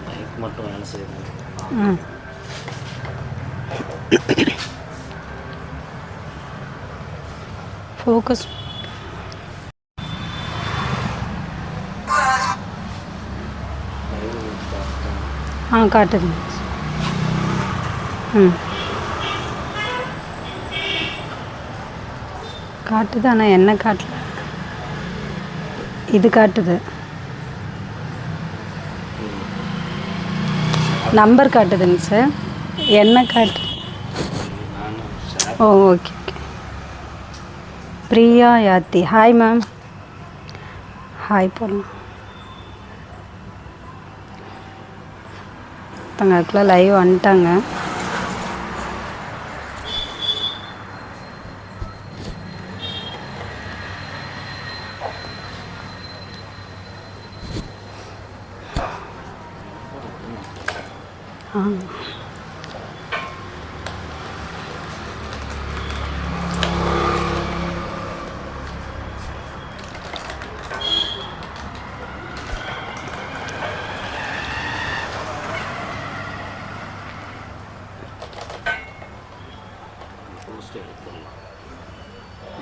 Light மட்டும் வேலை செய்யணும். ஃபோக்கஸ் காட்டுதுங்க. காட்டுது, ஆனால் என்ன காட்டல, இது காட்டுது, நம்பர் காட்டுதுங்க சார். என்ன காட்டு? Oh okay okay. பிரியா யாத்தி, ஹாய் மேம். ஹாய் போடலாம். அதுக்குள்ளே லைவ் வந்துட்டாங்க.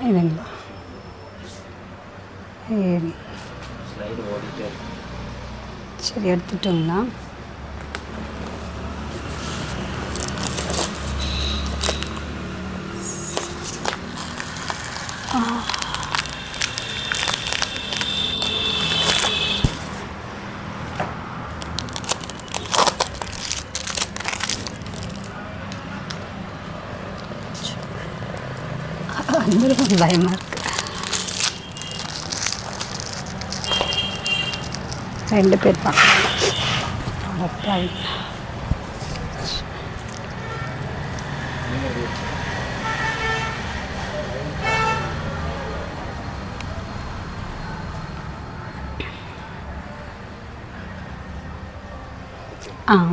இதுங்களா? சரி எடுத்துட்டோங்களா? பயமாக இருக்கு. 2 பேர் பார்க்கலாம்.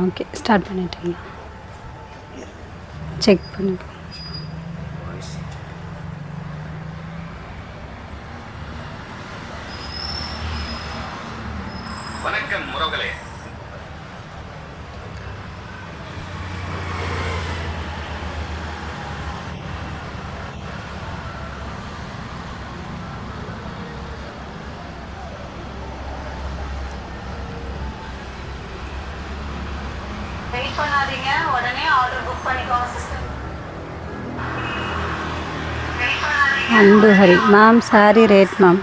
ஓகே ஸ்டார்ட் பண்ணிட்டீங்களா? செக் பண்ணிக்கோ. வணக்கம் முருகலே. வெயிட் பண்ணாதீங்க, உடனே ஆர்டர் புக் பண்ணிக்கோங்க சிஸ்டர். அன்பு Hari ma'am, sorry rate ma'am.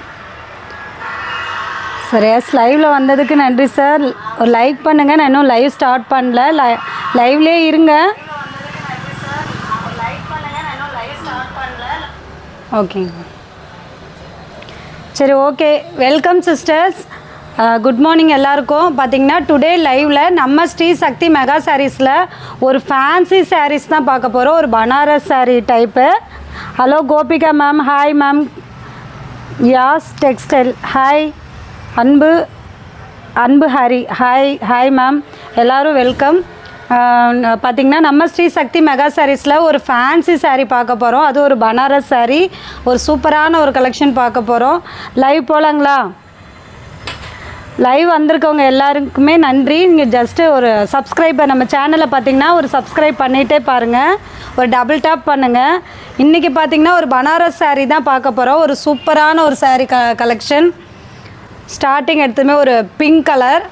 சரி, லைவில் வந்ததுக்கு நன்றி சார். ஒரு லைக் பண்ணுங்கள். நான் இன்னும் லைவ் ஸ்டார்ட் பண்ணல, லைவ்லேயே இருங்க. ஓகேங்க, சரி okay. Welcome sisters, good morning எல்லாருக்கும். பார்த்திங்கன்னா டுடே லைவில் நம்ம ஸ்ரீ சக்தி மெகா சாரீஸில் ஒரு ஃபேன்சி சாரீஸ் தான் பார்க்க போகிறோம். ஒரு Banaras saree type. Hello Gopika ma'am, hi ma'am. Yaas textile, hi. Anbu Hari, hi ma'am. எல்லோரும் வெல்கம். பார்த்திங்கன்னா நம்ம ஸ்ரீ சக்தி மெகா சாரீஸில் ஒரு ஃபேன்சி சாரீ பார்க்க போகிறோம். அது ஒரு பனாரஸ் சாரீ. ஒரு சூப்பரான ஒரு கலெக்ஷன் பார்க்க போகிறோம். லைவ் போகலாங்களா? லைவ் வந்திருக்கவங்க எல்லாருக்குமே நன்றி. நீங்கள் ஜஸ்ட்டு ஒரு சப்ஸ்கிரைபர் நம்ம சேனலை பார்த்திங்கன்னா ஒரு சப்ஸ்கிரைப் பண்ணிகிட்டே பாருங்கள். ஒரு டபுள் டாப் பண்ணுங்கள். இன்றைக்கி பார்த்திங்கன்னா ஒரு பனாரஸ் சாரீ தான் பார்க்க போகிறோம். ஒரு சூப்பரான ஒரு சாரீ கலெக்ஷன். ஸ்டார்டிங் எடுத்துமே ஒரு பிங்க் கலர்,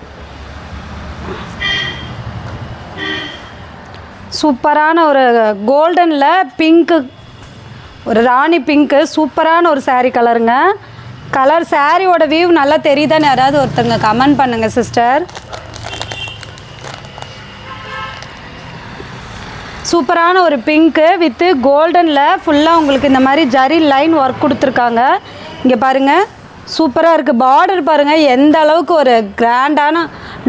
சூப்பரான ஒரு கோல்டனில் பிங்க்கு, ஒரு ராணி பிங்க்கு, சூப்பரான ஒரு சாரீ கலருங்க. கலர் சாரியோட வியூ நல்லா தெரியுதான்னு யாராவது ஒருத்தங்க கமெண்ட் பண்ணுங்கள் சிஸ்டர். சூப்பரான ஒரு பிங்க்கு வித்து கோல்டனில் ஃபுல்லாக உங்களுக்கு இந்த மாதிரி ஜரி லைன் ஒர்க் கொடுத்துருக்காங்க. இங்கே பாருங்கள், சூப்பராக இருக்குது. பார்டர் பாருங்கள் எந்த அளவுக்கு ஒரு கிராண்டான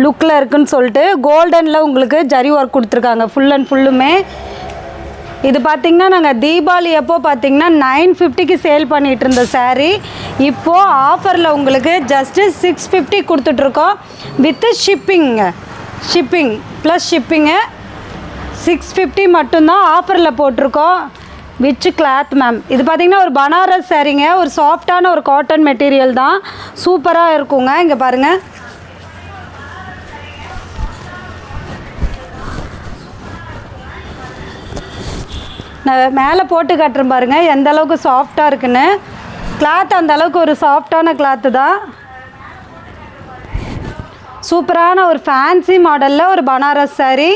லுக்கில் இருக்குதுன்னு சொல்லிட்டு. கோல்டனில் உங்களுக்கு ஜரி ஒர்க் கொடுத்துருக்காங்க ஃபுல் அண்ட் ஃபுல்லுமே. இது பார்த்திங்கன்னா நாங்கள் தீபாவளி அப்போ பார்த்திங்கன்னா 950க்கு சேல் பண்ணிகிட்டு இருந்த சாரீ இப்போது ஆஃபரில் உங்களுக்கு ஜஸ்ட்டு 650 கொடுத்துட்ருக்கோம். வித்து ஷிப்பிங் ப்ளஸ் ஷிப்பிங்கு 650 மட்டும்தான் ஆஃபரில் போட்டிருக்கோம். Which cloth ma'am. இது பார்த்திங்கன்னா ஒரு பனாரஸ் சாரீங்க. ஒரு சாஃப்டான ஒரு காட்டன் மெட்டீரியல் தான். சூப்பராக இருக்குங்க. இங்கே பாருங்கள். நான் மேலே போட்டு காட்டுறேன் பாருங்கள் எந்த அளவுக்கு சாஃப்டாக இருக்குன்னு. கிளாத் அந்த அளவுக்கு ஒரு சாஃப்டான கிளாத்து தான். சூப்பரான ஒரு ஃபேன்சி மாடலில் ஒரு பனாரஸ் சாரீ.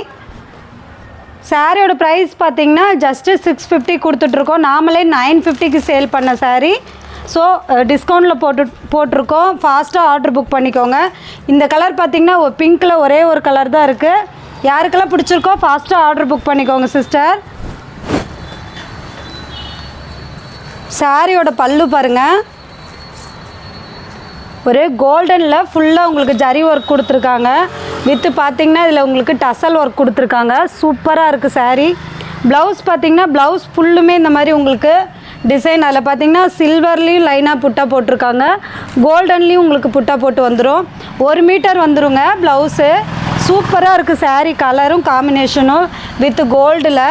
சாரியோட ப்ரைஸ் பார்த்திங்கன்னா ஜஸ்ட்டு 650 கொடுத்துட்ருக்கோம். நாமளே 950க்கு சேல் பண்ண சாரீ. ஸோ டிஸ்கவுண்ட்டில் போட்டிருக்கோம். ஃபாஸ்ட்டாக ஆர்டர் புக் பண்ணிக்கோங்க. இந்த கலர் பார்த்திங்கன்னா பிங்க்கில் ஒரே ஒரு கலர் தான் இருக்குது. யாருக்கெல்லாம் பிடிச்சிருக்கோ ஃபாஸ்ட்டாக ஆர்டர் புக் பண்ணிக்கோங்க சிஸ்டர். சாரியோட பல்லு பாருங்கள். ஒரு கோல்டனில் ஃபுல்லாக உங்களுக்கு ஜரி ஒர்க் கொடுத்துருக்காங்க. வித்து பார்த்திங்கன்னா இதில் உங்களுக்கு டசல் ஒர்க் கொடுத்துருக்காங்க. சூப்பராக இருக்குது சாரீ. ப்ளவுஸ் பார்த்திங்கன்னா ப்ளவுஸ் ஃபுல்லுமே இந்த மாதிரி உங்களுக்கு டிசைன். அதில் பார்த்திங்கன்னா சில்வர்லேயும் லைனாக புட்டா போட்டிருக்காங்க. கோல்டன்லேயும் உங்களுக்கு புட்டா போட்டு வந்துடும். 1 மீட்டர் வந்துடுங்க ப்ளவுஸு. சூப்பராக இருக்குது சாரீ. கலரும் காம்பினேஷனும் வித் கோல்டில்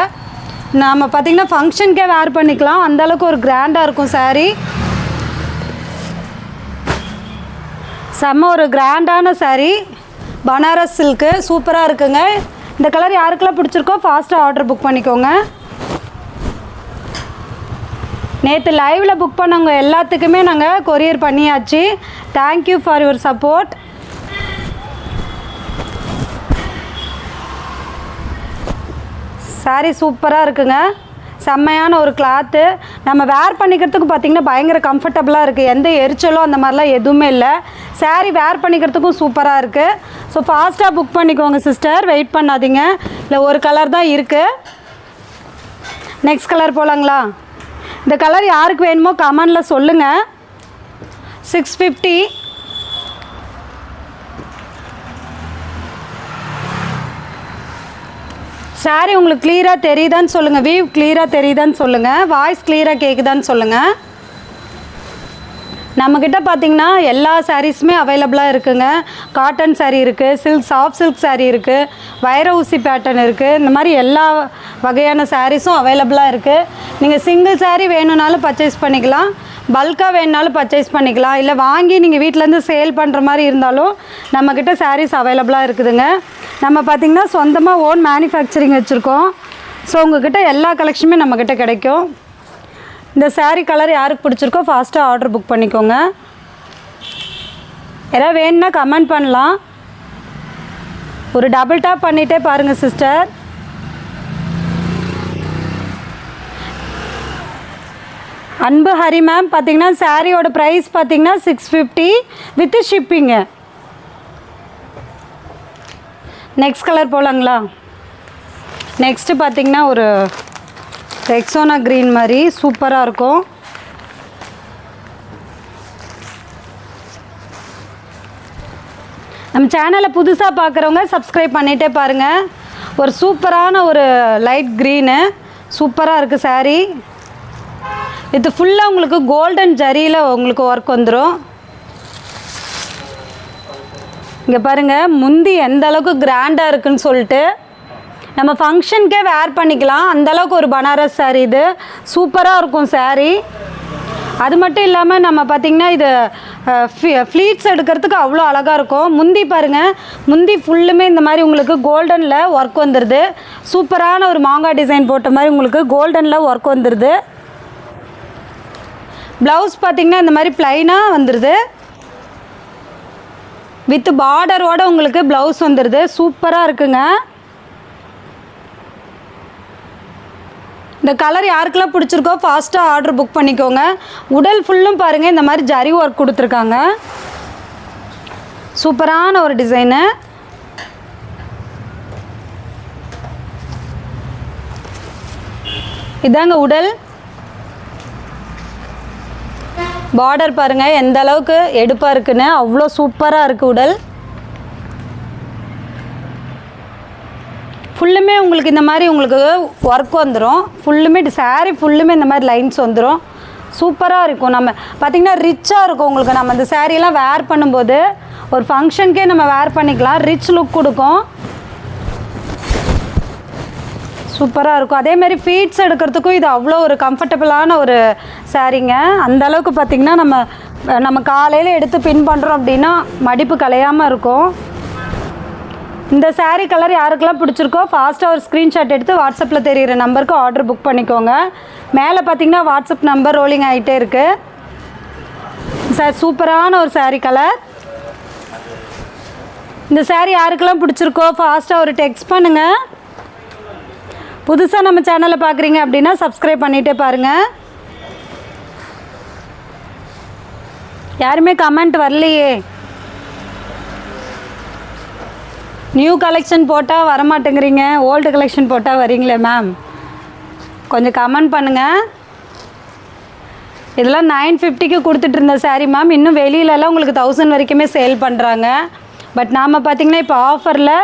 நாம் பார்த்திங்கன்னா ஃபங்க்ஷனுக்கே வேர் பண்ணிக்கலாம். அந்தளவுக்கு ஒரு கிராண்டாக இருக்கும் சாரீ. செம்ம ஒரு கிராண்டான சாரீ. பனாரஸ் சில்க்கு சூப்பராக இருக்குங்க. இந்த கலர் யாருக்கெல்லாம் பிடிச்சிருக்கோ ஃபாஸ்ட்டாக ஆர்டர் புக் பண்ணிக்கோங்க. நேற்று லைவில் புக் பண்ணவங்க எல்லாத்துக்குமே நாங்கள் கொரியர் பண்ணியாச்சு. Thank you for your support. Sari சூப்பராக இருக்குங்க. செம்மையான ஒரு கிளாத்து. நம்ம வேர் பண்ணிக்கிறதுக்கு பார்த்திங்கன்னா பயங்கர கம்ஃபர்டபுளாக இருக்குது. எந்த எரிச்சலும் அந்த மாதிரிலாம் எதுவுமே இல்லை. சாரீ வேர் பண்ணிக்கிறதுக்கும் சூப்பராக இருக்குது. ஸோ ஃபாஸ்ட்டாக புக் பண்ணிக்கோங்க சிஸ்டர். வெயிட் பண்ணாதீங்க. இல்லை ஒரு கலர் தான் இருக்குது. நெக்ஸ்ட் கலர் போகலாங்களா? இந்த கலர் யாருக்கு வேணுமோ கமெண்டில் சொல்லுங்கள். 650. சாரீ உங்களுக்கு கிளியராக தெரியுதான்னு சொல்லுங்கள். வியூ கிளியராக தெரியுதான்னு சொல்லுங்கள். வாய்ஸ் கிளியராக கேட்குதான்னு சொல்லுங்கள். நம்மக்கிட்ட பார்த்திங்கன்னா எல்லா சாரீஸுமே அவைலபிளாக இருக்குங்க. காட்டன் சாரீ இருக்குது, சாஃப்ட் சில்க் சாரீ இருக்குது, வைர ஊசி பேட்டர்ன் இருக்குது. இந்த மாதிரி எல்லா வகையான சாரீஸும் அவைலபிளாக இருக்குது. நீங்கள் சிங்கிள் சாரீ வேணும்னாலும் பர்ச்சேஸ் பண்ணிக்கலாம். பல்காக வேணுனாலும் பர்ச்சேஸ் பண்ணிக்கலாம். இல்லை வாங்கி நீங்கள் வீட்டிலேருந்து சேல் பண்ணுற மாதிரி இருந்தாலும் நம்மக்கிட்ட சாரீஸ் அவைலபிளாக இருக்குதுங்க. நம்ம பார்த்திங்கன்னா சொந்தமாக ஓன் மேனுஃபேக்சரிங் வச்சுருக்கோம். ஸோ உங்கள்கிட்ட எல்லா கலெக்ஷனுமே நம்மக்கிட்ட கிடைக்கும். இந்த சாரீ கலர் யாருக்கு பிடிச்சிருக்கோ ஃபாஸ்ட்டாக ஆர்டர் புக் பண்ணிக்கோங்க. யாராவது வேணுன்னா கமெண்ட் பண்ணலாம். ஒரு டபுள் டாப் பண்ணிகிட்டே பாருங்கள் சிஸ்டர். அன்பு ஹரி மேம் பார்த்திங்கன்னா சாரியோட ப்ரைஸ் பார்த்திங்கன்னா 650 வித் ஷிப்பிங்கு. நெக்ஸ்ட் கலர் போகலாங்களா? நெக்ஸ்ட்டு பார்த்திங்கன்னா ஒரு ரெக்ஸோனா க்ரீன் மாதிரி சூப்பராக இருக்கும். நம்ம சேனலை புதுசாக பார்க்குறவங்க சப்ஸ்கிரைப் பண்ணிகிட்டே பாருங்கள். ஒரு சூப்பரான ஒரு லைட் க்ரீனு சூப்பராக இருக்குது சாரீ. இது ஃபுல்லாக உங்களுக்கு கோல்டன் ஜரியில் உங்களுக்கு ஒர்க் வந்துடும். இங்கே பாருங்கள் முந்தி எந்த அளவுக்கு கிராண்டாக இருக்குதுன்னு சொல்லிட்டு நம்ம ஃபங்க்ஷனுக்கே வேர் பண்ணிக்கலாம். அந்தளவுக்கு ஒரு பனாரஸ் சாரீ. இது சூப்பராக இருக்கும் சாரீ. அது மட்டும் இல்லாமல் நம்ம பார்த்திங்கன்னா இது ஃப்ளீட்ஸ் எடுக்கிறதுக்கு அவ்வளோ அழகாக இருக்கும். முந்தி பாருங்கள், முந்தி ஃபுல்லுமே இந்த மாதிரி உங்களுக்கு கோல்டனில் ஒர்க் வந்துடுது. சூப்பரான ஒரு மாங்காய் டிசைன் போட்ட மாதிரி உங்களுக்கு கோல்டனில் ஒர்க் வந்துடுது. ப்ளவுஸ் பார்த்திங்கன்னா இந்த மாதிரி ப்ளைனாக வந்துடுது. வித் பார்டரோடு உங்களுக்கு ப்ளவுஸ் வந்துடுது. சூப்பராக இருக்குங்க. இந்த கலர் யாருக்கெல்லாம் பிடிச்சிருக்கோ ஃபாஸ்ட்டாக ஆர்டர் புக் பண்ணிக்கோங்க. உடல் ஃபுல்லும் பாருங்கள் இந்த மாதிரி ஜரி ஒர்க் கொடுத்துருக்காங்க. சூப்பரான ஒரு டிசைனு. இதாங்க உடல். பார்டர் பாருங்கள் எந்த அளவுக்கு எடுப்பாக இருக்குன்னு. அவ்வளோ சூப்பராக இருக்குது உடல். ஃபுல்லுமே உங்களுக்கு இந்த மாதிரி உங்களுக்கு ஒர்க் வந்துடும். ஃபுல்லுமே சாரீ ஃபுல்லுமே இந்த மாதிரி லைன்ஸ் வந்துடும். சூப்பராக இருக்கும். நம்ம பார்த்திங்கன்னா ரிச்சாக இருக்கும் உங்களுக்கு. நம்ம இந்த சாரீலாம் வேர் பண்ணும்போது ஒரு ஃபங்க்ஷனுக்கே நம்ம வேர் பண்ணிக்கலாம். ரிச் லுக் கொடுக்கும். சூப்பராக இருக்கும். அதேமாதிரி ஃபீட்ஸ் எடுக்கிறதுக்கும் இது அவ்வளோ ஒரு கம்ஃபர்டபுளான ஒரு சாரீங்க. அந்தளவுக்கு பார்த்திங்கன்னா நம்ம காலையில் எடுத்து பின் பண்ணுறோம் அப்படின்னா மடிப்பு கலையாமல் இருக்கும். இந்த சாரீ கலர் யாருக்கெல்லாம் பிடிச்சிருக்கோ ஃபாஸ்ட்டாக ஒரு ஸ்க்ரீன்ஷாட் எடுத்து வாட்ஸ்அப்பில் தெரிகிற நம்பருக்கு ஆர்டர் புக் பண்ணிக்கோங்க. மேலே பார்த்திங்கன்னா வாட்ஸ்அப் நம்பர் ரோலிங் ஆகிட்டே இருக்குது. சார் சூப்பரான ஒரு சாரீ கலர். இந்த சாரீ யாருக்கெல்லாம் பிடிச்சிருக்கோ ஃபாஸ்ட்டாக ஒரு டெக்ஸ்ட் பண்ணுங்கள். புதுசாக நம்ம சேனலை பார்க்குறீங்க அப்படின்னா சப்ஸ்கிரைப் பண்ணிகிட்டே பாருங்கள். யாருமே கமெண்ட் வரலையே. நியூ கலெக்ஷன் போட்டால் வரமாட்டேங்கிறீங்க, ஓல்டு கலெக்ஷன் போட்டால் வரீங்களே மேம். கொஞ்சம் கமெண்ட் பண்ணுங்கள். இதெல்லாம் 950க்கு கொடுத்துட்டு இருந்த சாரீ மேம். இன்னும் வெளியிலலாம் உங்களுக்கு 1000 வரைக்குமே சேல் பண்ணுறாங்க. பட் நாம் பார்த்திங்கன்னா இப்போ ஆஃபரில்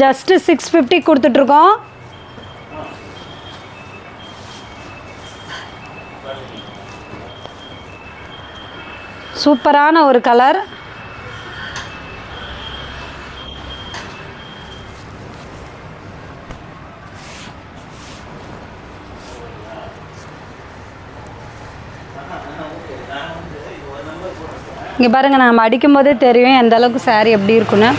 ஜஸ்ட்டு 650 கொடுத்துட்ருக்கோம். சூப்பரான ஒரு கலர். இங்கே பாருங்கள், நம்ம அடிக்கும் போதே தெரியும் எந்த அளவுக்கு சாரீ எப்படி இருக்குன்னு.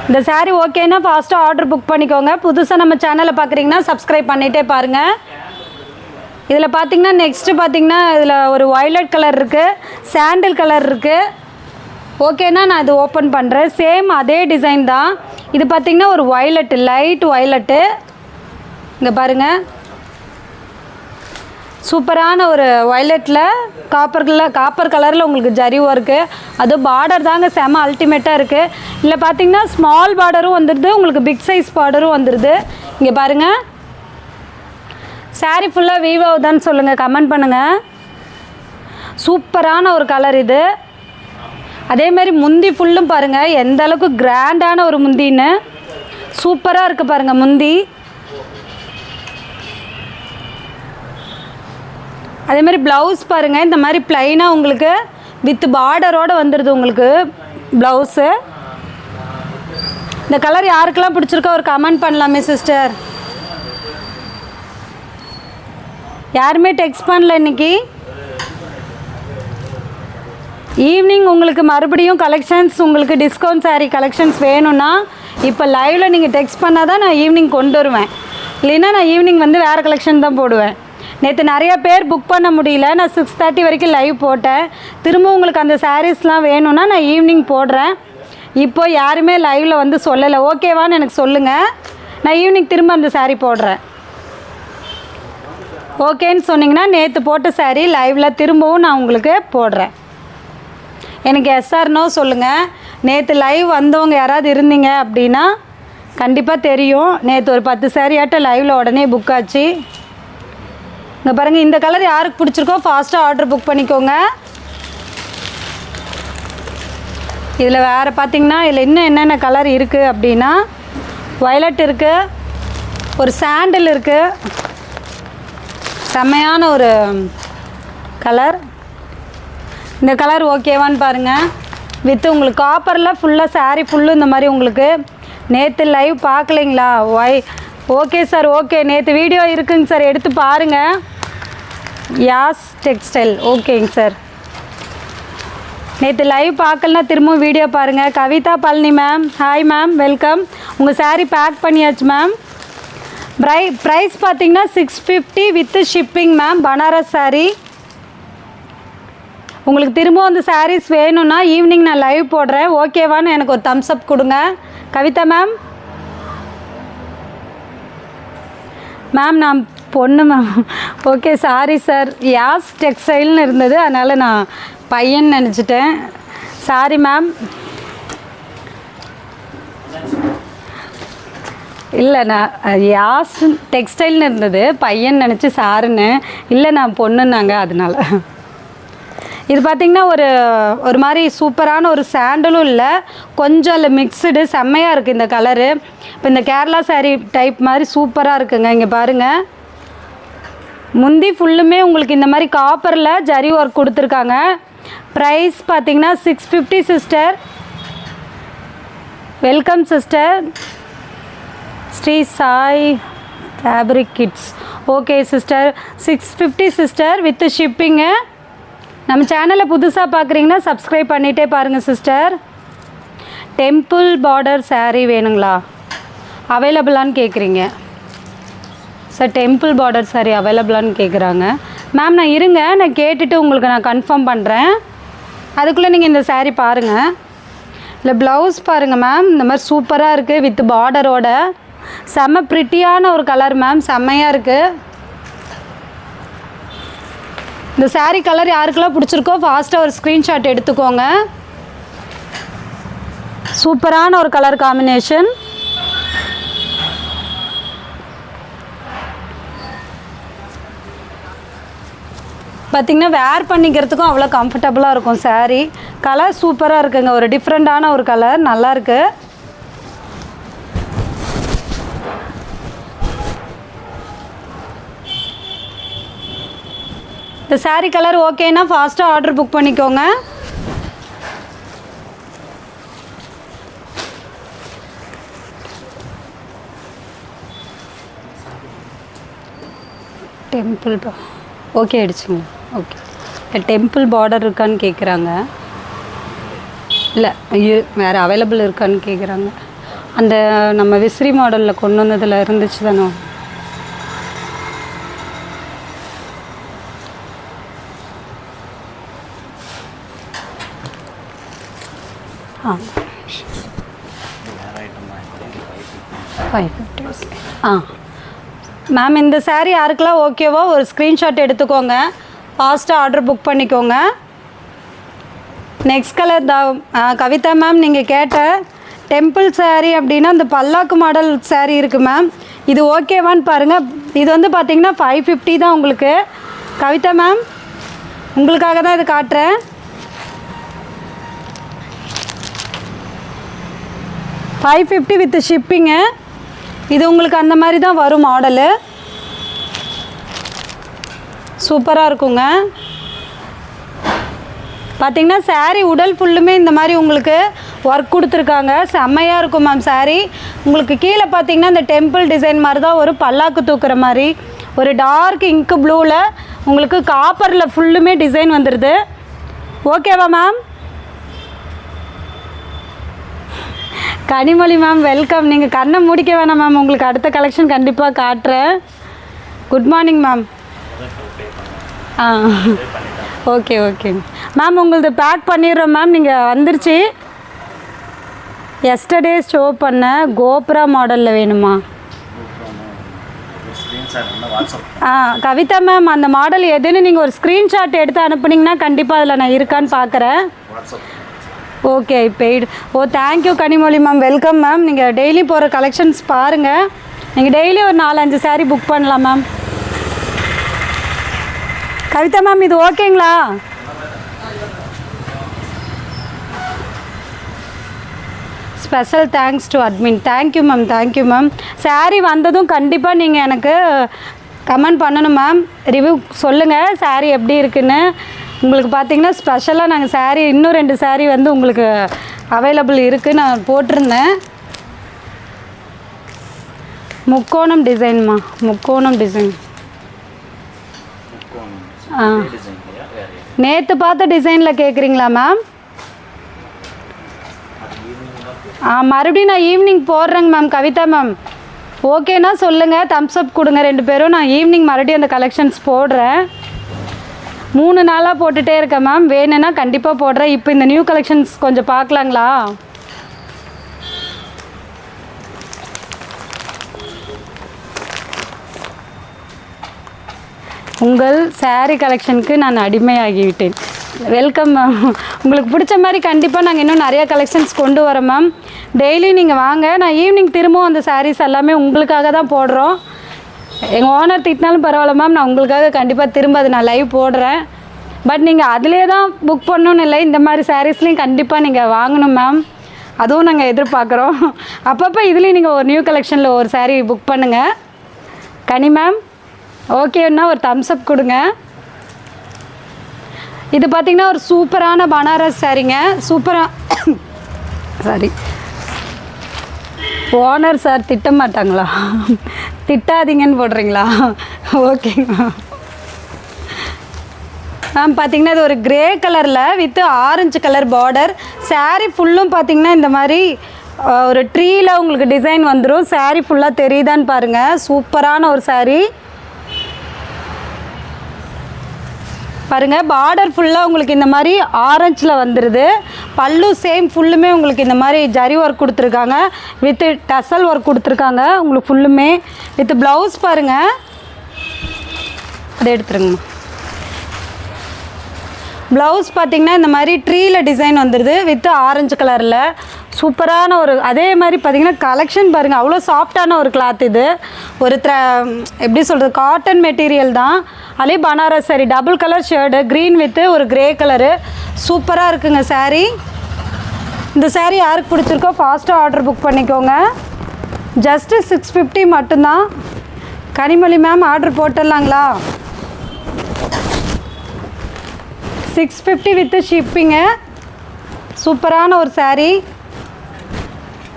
இந்த சாரீ ஓகேன்னா ஃபாஸ்ட்டாக ஆர்டர் புக் பண்ணிக்கோங்க. புதுசாக நம்ம சேனலை பார்க்குறீங்கன்னா சப்ஸ்கிரைப் பண்ணிகிட்டே பாருங்கள். இதில் பார்த்திங்கன்னா நெக்ஸ்ட்டு பார்த்திங்கன்னா இதில் ஒரு வயலட் கலர் இருக்குது, சாண்டில் கலர் இருக்குது. ஓகேனா நான் இது ஓப்பன் பண்ணுறேன். சேம் அதே டிசைன் தான். இது பார்த்திங்கன்னா ஒரு வயலட்டு, லைட் வயலட்டு. இங்கே பாருங்கள், சூப்பரான ஒரு வயலட்டில் காப்பர் கலரில் உங்களுக்கு ஜரி ஒர்க்கு. அதுவும் பார்டர் தாங்க செம அல்டிமேட்டாக இருக்குது. இல்லை பார்த்திங்கன்னா ஸ்மால் பார்டரும் வந்துடுது, உங்களுக்கு பிக் சைஸ் பார்டரும் வந்துடுது. இங்கே பாருங்கள், சாரீ ஃபுல்லாக வீவ் ஆகுதான்னு சொல்லுங்கள், கமெண்ட் பண்ணுங்கள். சூப்பரான ஒரு கலர் இது. அதேமாதிரி முந்தி ஃபுல்லும் பாருங்கள் எந்த அளவுக்கு கிராண்டான ஒரு முந்தின்னு. சூப்பராக இருக்குது பாருங்கள் முந்தி. அதேமாதிரி ப்ளவுஸ் பாருங்கள், இந்த மாதிரி ப்ளைனாக உங்களுக்கு வித் பார்டரோடு வந்துடுது உங்களுக்கு ப்ளவுஸு. இந்த கலர் யாருக்கெல்லாம் பிடிச்சிருக்கோ ஒரு கமெண்ட் பண்ணலாமே சிஸ்டர். யாருமே டெக்ஸ்ட் பண்ணல இன்றைக்கி. ஈவினிங் உங்களுக்கு மறுபடியும் கலெக்ஷன்ஸ், உங்களுக்கு டிஸ்கவுண்ட் சாரீ கலெக்ஷன்ஸ் வேணும்னா இப்போ லைவில் நீங்கள் டெக்ஸ்ட் பண்ணால் தான் நான் ஈவினிங் கொண்டு வருவேன். இல்லைன்னா நான் ஈவினிங் வந்து வேறு கலெக்ஷன் தான் போடுவேன். நேற்று நிறையா பேர் புக் பண்ண முடியல, நான் 6:30 வரைக்கும் லைவ் போட்டேன். திரும்ப உங்களுக்கு அந்த சாரீஸ்லாம் வேணும்னா நான் ஈவினிங் போடுறேன். இப்போ யாருமே லைவில் வந்து சொல்லலை. ஓகேவான்னு எனக்கு சொல்லுங்கள், நான் ஈவினிங் திரும்ப அந்த சாரீ போடுறேன். ஓகேன்னு சொன்னிங்கன்னா நேற்று போட்ட சாரீ லைவில் திரும்பவும் நான் உங்களுக்கு போடுறேன். எனக்கு எஸ்ஆர்னோ சொல்லுங்கள். நேற்று லைவ் வந்தவங்க யாராவது இருந்தீங்க அப்படின்னா கண்டிப்பாக தெரியும். நேற்று ஒரு 10 சாரீயாட்ட லைவில் உடனே புக் ஆச்சு. இங்கே பாருங்கள், இந்த கலர் யாருக்கு பிடிச்சிருக்கோ ஃபாஸ்ட்டாக ஆர்டர் புக் பண்ணிக்கோங்க. இதில் வேறு பார்த்திங்கன்னா இதில் இன்னும் என்னென்ன கலர் இருக்குது அப்படின்னா வயலட் இருக்குது, ஒரு சாண்டில் இருக்குது, செம்மையான ஒரு கலர். இந்த கலர் ஓகேவான்னு பாருங்கள். வித் உங்களுக்கு காப்பரில் ஃபுல்லாக சாரீ ஃபுல்லு இந்த மாதிரி உங்களுக்கு. நேற்று லைவ் பார்க்கலைங்களா? Okay sir, okay. நேற்று வீடியோ இருக்குங்க சார், எடுத்து பாருங்கள். யாஸ் டெக்ஸ்டைல், ஓகேங்க சார். நேற்று லைவ் பார்க்கலனா திரும்பவும் வீடியோ பாருங்கள். Kavitha Palani ma'am, hi ma'am, welcome. உங்கள் சாரீ பேக் பண்ணியாச்சு மேம். ப்ரைஸ் பார்த்தீங்கன்னா 650 with shipping ma'am. Banaras sari. உங்களுக்கு திரும்பவும் அந்த சாரீஸ் வேணும்னா ஈவினிங் நான் லைவ் போடுறேன். ஓகேவான்னு எனக்கு ஒரு தம்ஸ் அப் கொடுங்க. கவிதா மேம். மேம் நான் பொண்ணு ma'am. Okay, sorry sir. Yaas டெக்ஸ்டைல்னு இருந்தது, அதனால் நான் பையன் நினச்சிட்டேன். Sorry ma'am. இல்லை, நான் யாஸ் டெக்ஸ்டைல்னு இருந்தது, பையன் நினச்சி சாருன்னு. இல்லை, நான் பொண்ணுன்னாங்க, அதனால். இது பார்த்திங்கன்னா ஒரு மாதிரி சூப்பரான ஒரு சாண்டலும் இல்லை, கொஞ்சம் இல்லை மிக்சடு, செம்மையாக இருக்குது இந்த கலரு. இப்போ இந்த கேரளா சாரீ டைப் மாதிரி சூப்பராக இருக்குங்க. இங்கே பாருங்கள், முந்தி ஃபுல்லுமே உங்களுக்கு இந்த மாதிரி காப்பரில் ஜரி ஒர்க் கொடுத்துருக்காங்க. ப்ரைஸ் பார்த்திங்கன்னா 650 sister. Welcome sister. Sri Sai fabric kids. Okay sister, 650 sister with shipping. நம்ம சேனலை புதுசாக பார்க்குறீங்கன்னா சப்ஸ்கிரைப் பண்ணிகிட்டே பாருங்கள் சிஸ்டர். டெம்பிள் பார்டர் saree வேணுங்களா? அவைலபிளான்னு கேட்குறீங்க சார். டெம்பிள் பார்டர் saree அவைலபிளான்னு கேட்குறாங்க மேம். நான் இருங்க, நான் கேட்டுட்டு உங்களுக்கு நான் கன்ஃபார்ம் பண்ணுறேன். அதுக்குள்ளே நீங்கள் இந்த saree பாருங்கள். இல்லை ப்ளவுஸ் பாருங்கள் மேம். இந்த மாதிரி சூப்பராக இருக்குது வித் பார்டரோட. செம்ம ப்ரிட்டியான ஒரு கலர் மேம், செம்மையாக இருக்குது. இந்த saree கலர் யாருக்கெல்லாம் பிடிச்சிருக்கோ ஃபாஸ்ட்டாக ஒரு ஸ்க்ரீன்ஷாட் எடுத்துக்கோங்க. சூப்பரான ஒரு கலர் காம்பினேஷன். பார்த்திங்கன்னா வேர் பண்ணிக்கிறதுக்கும் அவ்வளோ கம்ஃபர்டபுளாக இருக்கும் saree. கலர் சூப்பராக இருக்குங்க, ஒரு டிஃப்ரெண்ட்டான ஒரு கலர், நல்லாயிருக்கு. இந்த saree கலர் ஓகேனா ஃபாஸ்ட்டாக ஆர்டர் புக் பண்ணிக்கோங்க. டெம்பிள் ஓகே ஆகிடுச்சுங்க. ஓகே, டெம்பிள் பார்டர் இருக்கான்னு கேட்குறாங்க. இல்லை வேறு அவைலபிள் இருக்கான்னு கேட்குறாங்க. அந்த நம்ம விசிறி மாடலில் கொண்டு வந்ததில் இருந்துச்சு தானே. ஆ 550. ஆ மேம், இந்த saree யாருக்கெல்லாம் ஓகேவோ ஒரு ஸ்க்ரீன்ஷாட் எடுத்துக்கோங்க, ஃபாஸ்ட்டாக ஆர்டர் புக் பண்ணிக்கோங்க. நெக்ஸ்ட் கலர் கவிதா மேம், நீங்கள் கேட்ட டெம்பிள் saree அப்படின்னா அந்த பல்லாக்கு மாடல் saree இருக்குது மேம். இது ஓகேவான்னு பாருங்கள். இது வந்து பார்த்திங்கன்னா 550 தான் உங்களுக்கு. கவிதா மேம், உங்களுக்காக தான் இது காட்டுறேன். $550 வித் ஷிப்பிங்கு. இது உங்களுக்கு அந்த மாதிரி தான் வரும் மாடலு. சூப்பராக இருக்குங்க. பார்த்திங்கன்னா saree உடல் ஃபுல்லுமே இந்த மாதிரி உங்களுக்கு ஒர்க் கொடுத்துருக்காங்க. செம்மையாக இருக்கும் மேம் saree. உங்களுக்கு கீழே பார்த்திங்கன்னா இந்த டெம்பிள் டிசைன் மாதிரி தான் ஒரு பல்லாக்கு தூக்குற மாதிரி ஒரு டார்க் இங்கு ப்ளூவில் உங்களுக்கு காப்பரில் ஃபுல்லுமே டிசைன் வந்துடுது. ஓகேவா மேம்? Kanimozhi ma'am welcome. நீங்கள் கண்ணை முடிக்க வேணாம் மேம், உங்களுக்கு அடுத்த கலெக்ஷன் கண்டிப்பாக காட்டுறேன். Good morning ma'am. ஆ ஓகே ஓகே மேம், உங்களது பேக் பண்ணிடுறோம் மேம். நீங்கள் வந்துருச்சு. எஸ்டர்டே ஷோ பண்ண கோப்ரா மாடலில் வேணுமா? கவிதா மேம், அந்த மாடல் எதுன்னு நீங்கள் ஒரு ஸ்க்ரீன்ஷாட் எடுத்து அனுப்புனீங்கன்னா கண்டிப்பாக அதில் நான் இருக்கான்னு பார்க்குறேன். Okay paid. Oh thank you Kanimozhi ma'am, welcome ma'am. நீங்கள் டெய்லி போகிற கலெக்ஷன்ஸ் பாருங்கள். நீங்கள் டெய்லி ஒரு 4-5 saree புக் பண்ணலாம் மேம். கவிதா மேம், இது ஓகேங்களா? Special thanks to admin. Thank you ma'am, thank you ma'am. saree வந்ததும் கண்டிப்பாக நீங்கள் எனக்கு கமெண்ட் பண்ணணும் மேம். ரிவ்யூ சொல்லுங்கள் saree எப்படி இருக்குன்னு. உங்களுக்கு பார்த்திங்கன்னா ஸ்பெஷலாக நாங்கள் saree இன்னும் 2 saree வந்து உங்களுக்கு அவைலபிள் இருக்குது, நான் போட்டிருந்தேன். முக்கோணம் டிசைன்மா, முக்கோணம் டிசைன். ஆ நேற்று பார்த்த டிசைனில் கேட்குறீங்களா மேம்? மறுபடியும் நான் ஈவினிங் போடுறேங்க மேம். கவிதா மேம் ஓகேனா சொல்லுங்கள், தம்ஸ் அப் கொடுங்க 2 பேரும். நான் ஈவினிங் மறுபடியும் அந்த கலெக்ஷன்ஸ் போடுறேன். 3 நாளாக போட்டுகிட்டே இருக்கேன் மேம். வேணும்னா கண்டிப்பாக போடுறேன். இப்போ இந்த நியூ கலெக்ஷன்ஸ் கொஞ்சம் பார்க்கலாங்களா? உங்கள் saree கலெக்ஷனுக்கு நான் அடிமையாகிவிட்டேன். Welcome ma'am. உங்களுக்கு பிடிச்ச மாதிரி கண்டிப்பாக நாங்கள் இன்னும் நிறையா கலெக்ஷன்ஸ் கொண்டு வரோம் மேம். டெய்லி நீங்கள் வாங்க. நான் ஈவினிங் திரும்பவும் அந்த sarees எல்லாமே உங்களுக்காக தான் போடுறோம். எங்கள் ஓனர் திட்டினாலும் பரவாயில்ல மேம், நான் உங்களுக்காக கண்டிப்பாக திரும்ப அது நான் லைவ் போடுறேன். பட் நீங்கள் அதிலே தான் புக் பண்ணணும்னு இல்லை, இந்த மாதிரி சாரீஸ்லேயும் கண்டிப்பாக நீங்கள் வாங்கணும் மேம். அதுவும் நாங்கள் எதிர்பார்க்குறோம். அப்பப்போ இதுலேயும் நீங்கள் ஒரு நியூ கலெக்ஷனில் ஒரு saree புக் பண்ணுங்கள். கனி மேம் ஓகேன்னா ஒரு தம்ஸ் அப் கொடுங்க. இது பார்த்திங்கன்னா ஒரு சூப்பரான பனாரஸ் சாரீங்க. சூப்பராக சாரி ஓனர் சார் திட்ட மாட்டாங்களா? திட்டாதீங்கன்னு போடுறீங்களா? ஓகேங்க மேம். பார்த்தீங்கன்னா இது ஒரு கிரே கலரில் with orange colour border. Sari ஃபுல்லும் பார்த்தீங்கன்னா இந்த மாதிரி ஒரு ட்ரீயில் உங்களுக்கு டிசைன் வந்துடும். சாரீ ஃபுல்லாக தெரியுதான்னு பாருங்கள். சூப்பரான ஒரு சாரீ பாருங்கள். பார்டர் ஃபுல்லாக உங்களுக்கு இந்த மாதிரி ஆரஞ்சில் வந்துடுது. பல்லு சேம் ஃபுல்லுமே உங்களுக்கு இந்த மாதிரி ஜரி ஒர்க் கொடுத்துருக்காங்க. வித்து டசல் ஒர்க் கொடுத்துருக்காங்க உங்களுக்கு ஃபுல்லுமே. வித் ப்ளவுஸ் பாருங்கள், அதை எடுத்துருங்க. ப்ளவுஸ் பார்த்திங்கன்னா இந்த மாதிரி ட்ரீயில் டிசைன் வந்துடுது வித் ஆரஞ்சு கலரில். சூப்பரான ஒரு அதே மாதிரி பார்த்திங்கன்னா கலெக்ஷன் பாருங்கள். அவ்வளோ சாஃப்டான ஒரு கிளாத் இது. ஒரு எப்படி சொல்கிறது, காட்டன் மெட்டீரியல் தான். அதே Banaras sorry, double colour shared, green with ஒரு கிரே கலரு. சூப்பராக இருக்குங்க சாரீ. இந்த சாரீ யாருக்கு பிடிச்சிருக்கோ ஃபாஸ்ட்டாக ஆர்டர் புக் பண்ணிக்கோங்க. ஜஸ்ட்டு 650 மட்டும்தான். கனிமொழி மேம் ஆர்டர் போட்டுடலாங்களா? 650 வித்து ஷிப்பிங்கு. சூப்பரான ஒரு சாரீ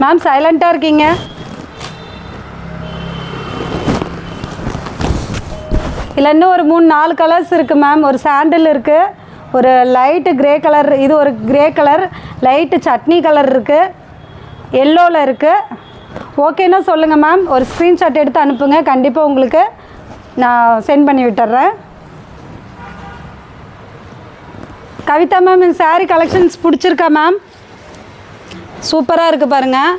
மேம். சைலண்ட்டாக இருக்கீங்க. இல்லை இன்னும் ஒரு 3-4 கலர்ஸ் இருக்குது மேம். ஒரு சாண்டில் இருக்குது, ஒரு லைட்டு க்ரே கலர், இது ஒரு grey colour, light chutney colour இருக்குது, எல்லோவில் இருக்குது. ஓகேன்னா சொல்லுங்கள் மேம். ஒரு ஸ்க்ரீன்ஷாட் எடுத்து அனுப்புங்க. கண்டிப்பாக உங்களுக்கு நான் சென்ட் பண்ணி விட்டுறேன். கவிதா மேம், இந்த சாரீ கலெக்ஷன்ஸ் பிடிச்சிருக்கா மேம்? சூப்பராக இருக்குது பாருங்கள்.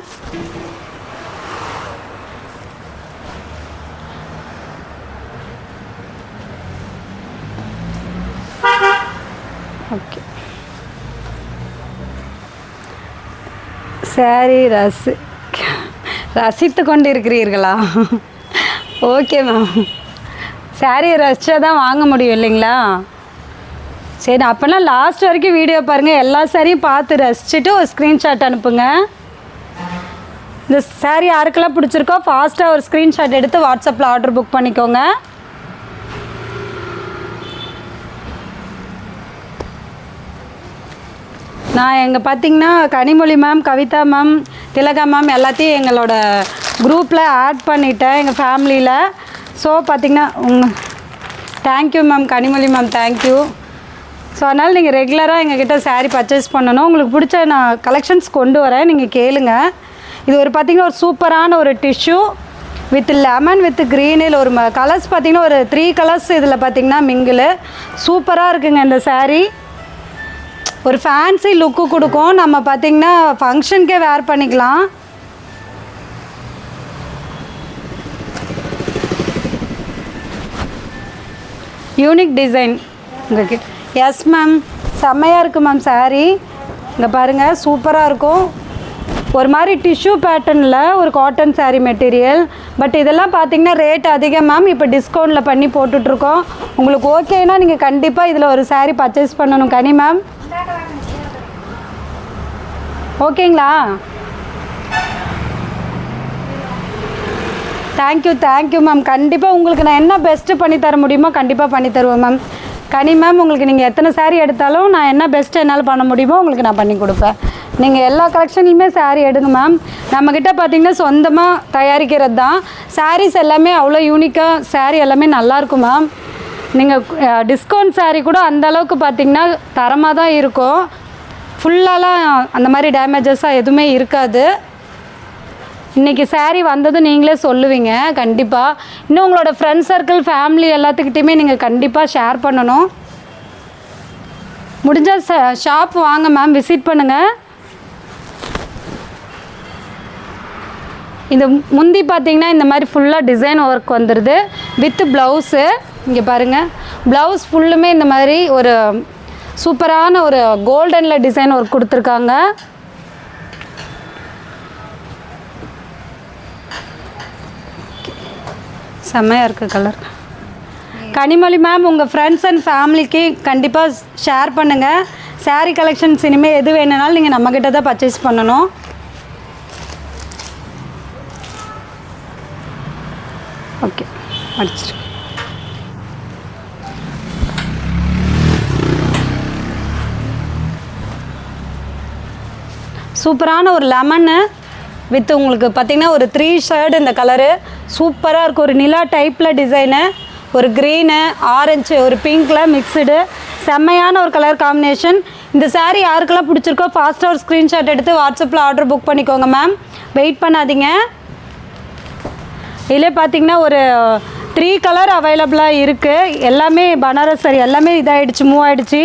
ஓகே சாரி ரசித்து கொண்டு இருக்கிறீர்களா? Okay ma'am. சாரியை ரசித்தா தான் வாங்க முடியும் இல்லைங்களா? சரி, அப்போனா லாஸ்ட் வரைக்கும் வீடியோ பாருங்கள். எல்லா சாரியும் பார்த்து ரசிச்சுட்டு ஒரு ஸ்க்ரீன்ஷாட் அனுப்புங்க. இந்த சாரீ யாருக்கெல்லாம் பிடிச்சிருக்கோ ஃபாஸ்ட்டாக ஒரு ஸ்க்ரீன்ஷாட் எடுத்து வாட்ஸ்அப்பில் ஆர்டர் புக் பண்ணிக்கோங்க. நான் எங்கள் பார்த்திங்கன்னா கனிமொழி மேம், கவிதா மேம், திலகா மேம் எல்லாத்தையும் எங்களோட குரூப்பில் ஆட் பண்ணிட்டேன் எங்கள் ஃபேமிலியில். ஸோ பார்த்திங்கன்னா thank you ma'am, Kanimozhi ma'am, thank you. So அதனால் நீங்கள் ரெகுலராக எங்ககிட்ட சாரீ பர்ச்சேஸ் பண்ணணும். உங்களுக்கு பிடிச்ச நான் கலெக்ஷன்ஸ் கொண்டு வரேன், நீங்கள் கேளுங்க. இது ஒரு பார்த்திங்கன்னா ஒரு சூப்பரான ஒரு டிஷ்யூ வித் லெமன் வித் க்ரீனில் ஒரு கலர்ஸ் பார்த்திங்கன்னா ஒரு 3 கலர்ஸ் இதில் பார்த்திங்கன்னா மிங்கிள். சூப்பராக இருக்குங்க இந்த சாரீ. ஒரு ஃபேன்சி லுக்கு கொடுக்கும். நம்ம பார்த்திங்கன்னா ஃபங்க்ஷனுக்கே வேர் பண்ணிக்கலாம். யூனிக் டிசைன் உங்களுக்கு. எஸ் மேம், செம்மையாக இருக்குது மேம் சாரீ. இங்கே பாருங்கள், சூப்பராக இருக்கும். ஒரு மாதிரி டிஷ்யூ பேட்டர்னில் ஒரு காட்டன் சாரீ மெட்டீரியல். பட் இதெல்லாம் பார்த்திங்கன்னா ரேட் அதிகம் மேம். இப்போ டிஸ்கவுண்ட்டில் பண்ணி போட்டுட்ருக்கோம். உங்களுக்கு ஓகேனா நீங்கள் கண்டிப்பாக இதில் ஒரு சாரீ பர்ச்சேஸ் பண்ணணும் கனி மேம். ஓகேங்களா? Thank you ma'am. கண்டிப்பாக உங்களுக்கு நான் என்ன பெஸ்ட்டு பண்ணி தர முடியுமோ கண்டிப்பாக பண்ணி தருவேன் மேம். கனி மேம், உங்களுக்கு நீங்கள் எத்தனை சாரீ எடுத்தாலும் நான் என்ன பெஸ்ட்டு என்னால் பண்ண முடியுமோ உங்களுக்கு நான் பண்ணி கொடுப்பேன். நீங்கள் எல்லா கலெக்ஷன்லையுமே சாரீ எடுங்க மேம். நம்மக்கிட்ட பார்த்திங்கன்னா சொந்தமாக தயாரிக்கிறது தான். சாரீஸ் எல்லாமே அவ்வளோ யூனிக்காக சாரீ எல்லாமே நல்லாயிருக்கும் மேம். நீங்கள் டிஸ்கவுண்ட் சாரீ கூட அந்தளவுக்கு பார்த்திங்கன்னா தரமாக தான் இருக்கும். ஃபுல்லாலாம் அந்த மாதிரி டேமேஜஸாக எதுவுமே இருக்காது. இன்றைக்கி சாரீ வந்தது நீங்களே சொல்லுவீங்க கண்டிப்பாக. இன்னும் உங்களோட ஃப்ரெண்ட்ஸ் சர்க்கிள், ஃபேமிலி எல்லாத்துக்கிட்டையுமே நீங்கள் கண்டிப்பாக ஷேர் பண்ணணும். முடிஞ்சால் ஷாப் வாங்க மேம், விசிட் பண்ணுங்கள். இந்த முந்தி பார்த்திங்கன்னா இந்த மாதிரி ஃபுல்லாக டிசைன் ஒர்க் வந்துடுது வித் ப்ளவுஸு. இங்கே பாருங்கள், ப்ளவுஸ் ஃபுல்லுமே இந்த மாதிரி ஒரு சூப்பரான ஒரு கோல்டனில் டிசைன் ஒர்க் கொடுத்துருக்காங்க. செம்மையாக இருக்குது கலர். கனிமொழி மேம், உங்கள் ஃப்ரெண்ட்ஸ் அண்ட் ஃபேமிலிக்கு கண்டிப்பாக ஷேர் பண்ணுங்கள். சாரீ கலெக்ஷன்ஸ் இனிமேல் எது வேணுனாலும் நீங்கள் நம்மக்கிட்ட தான் பர்ச்சேஸ் பண்ணணும். ஓகே, அடிச்சிரு. சூப்பரான ஒரு லெமனு வித் உங்களுக்கு பார்த்திங்கன்னா ஒரு 3 ஷேடு இந்த கலரு சூப்பராக இருக்கும். ஒரு நிலா டைப்பில் டிசைனு, ஒரு க்ரீனு, ஆரஞ்சு, ஒரு பிங்க்கில் மிக்சடு, செம்மையான ஒரு கலர் காம்பினேஷன். இந்த saree யாருக்கெல்லாம் பிடிச்சிருக்கோ ஃபாஸ்ட்டாக ஒரு ஸ்க்ரீன்ஷாட் எடுத்து வாட்ஸ்அப்பில் ஆர்டர் புக் பண்ணிக்கோங்க மேம், வெயிட் பண்ணாதீங்க. இதிலே பார்த்திங்கன்னா ஒரு 3 கலர் அவைலபிளாக இருக்குது. எல்லாமே பனாரஸ் saree எல்லாமே இதாகிடுச்சு, மூவ் ஆகிடுச்சு.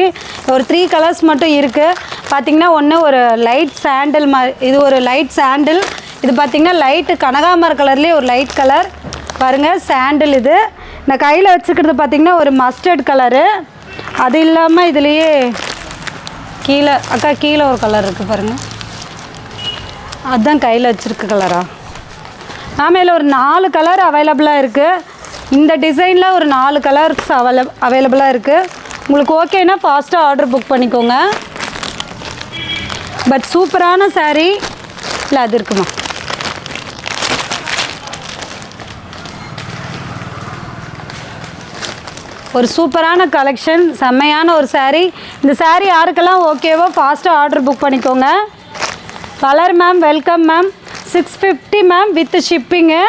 ஒரு 3 கலர்ஸ் மட்டும் இருக்குது. பார்த்திங்கன்னா ஒன்று ஒரு லைட் சாண்டில் இது ஒரு லைட் சாண்டில், இது பார்த்திங்கன்னா லைட்டு கனகாமர கலர்லேயே ஒரு லைட் கலர் பாருங்கள் சாண்டில். இது நான் கையில் வச்சுக்கிறது பார்த்திங்கன்னா ஒரு மஸ்டர்ட் கலரு. அது இல்லாமல் இதுலேயே கீழே அக்கா கீழே ஒரு கலர் இருக்குது பாருங்கள், அதுதான் கையில் வச்சுருக்க கலரா. ஆமாம் ஒரு 4 கலர் அவைலபிளாக இருக்குது. இந்த டிசைனில் ஒரு 4 கலர்ஸ் அவைலபிளாக இருக்குது. உங்களுக்கு ஓகேனா ஃபாஸ்ட்டாக ஆர்டர் புக் பண்ணிக்கோங்க. பட் சூப்பரான saree இல்லை அது இருக்குமா. ஒரு சூப்பரான கலெக்ஷன், செம்மையான ஒரு saree. இந்த saree யாருக்கெல்லாம் ஓகேவோ ஃபாஸ்ட்டாக ஆர்டர் புக் பண்ணிக்கோங்க. Colour ma'am welcome ma'am, 650 ma'am with shipping.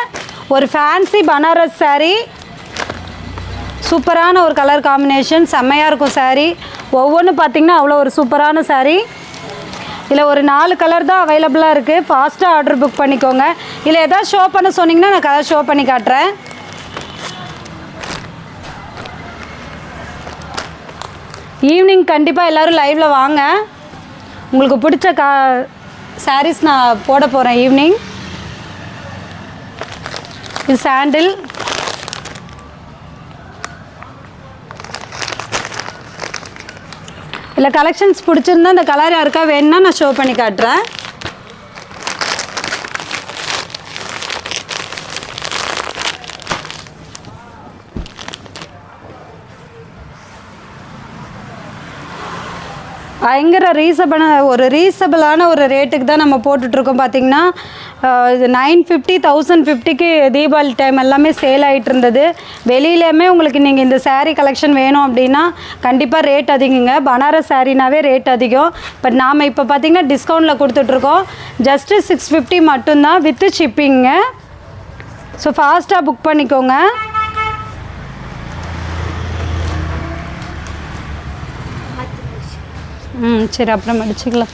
ஒரு ஃபேன்சி பனாரஸ் saree, சூப்பரான ஒரு கலர் காம்பினேஷன், செம்மையாக இருக்கும் saree. ஒவ்வொன்றும் பார்த்திங்கன்னா அவ்வளோ ஒரு சூப்பரான saree. இதில் ஒரு 4 கலர் தான் அவைலபிளாக இருக்குது. ஃபாஸ்ட்டாக ஆர்டர் புக் பண்ணிக்கோங்க. இல்லை எதாவது ஷோ பண்ண சொன்னிங்கன்னா நான் கலர் ஷோ பண்ணி காட்டுறேன். ஈவினிங் கண்டிப்பாக எல்லோரும் லைவில் வாங்க. உங்களுக்கு பிடிச்ச சாரீஸ் நான் போட போகிறேன் ஈவினிங். இது சாண்டில், இல்லை கலெக்ஷன்ஸ் பிடிச்சிருந்தா இந்த கலர் யாருக்கா வேணுன்னா நான் ஷோ பண்ணி காட்டுறேன். பயங்கர ரீசபிளான ஒரு ரேட்டுக்கு தான் நம்ம போட்டுட்ருக்கோம். பார்த்திங்கன்னா இது 950 1050க்கு தீபாவளி டைம் எல்லாமே சேல் ஆகிட்டு இருந்தது. வெளியிலேயுமே உங்களுக்கு நீங்கள் இந்த saree கலெக்ஷன் வேணும் அப்படின்னா கண்டிப்பாக ரேட் அதிகங்க. பனாரஸ் சாரீனாவே ரேட் அதிகம். பட் நாம் இப்போ பார்த்திங்கன்னா டிஸ்கவுண்ட்டில் கொடுத்துட்ருக்கோம். ஜஸ்ட்டு 650 மட்டும்தான் வித்து ஷிப்பிங்க. ஸோ ஃபாஸ்ட்டாக புக் பண்ணிக்கோங்க. சரி அப்புறம் அடிச்சுக்கலாம்.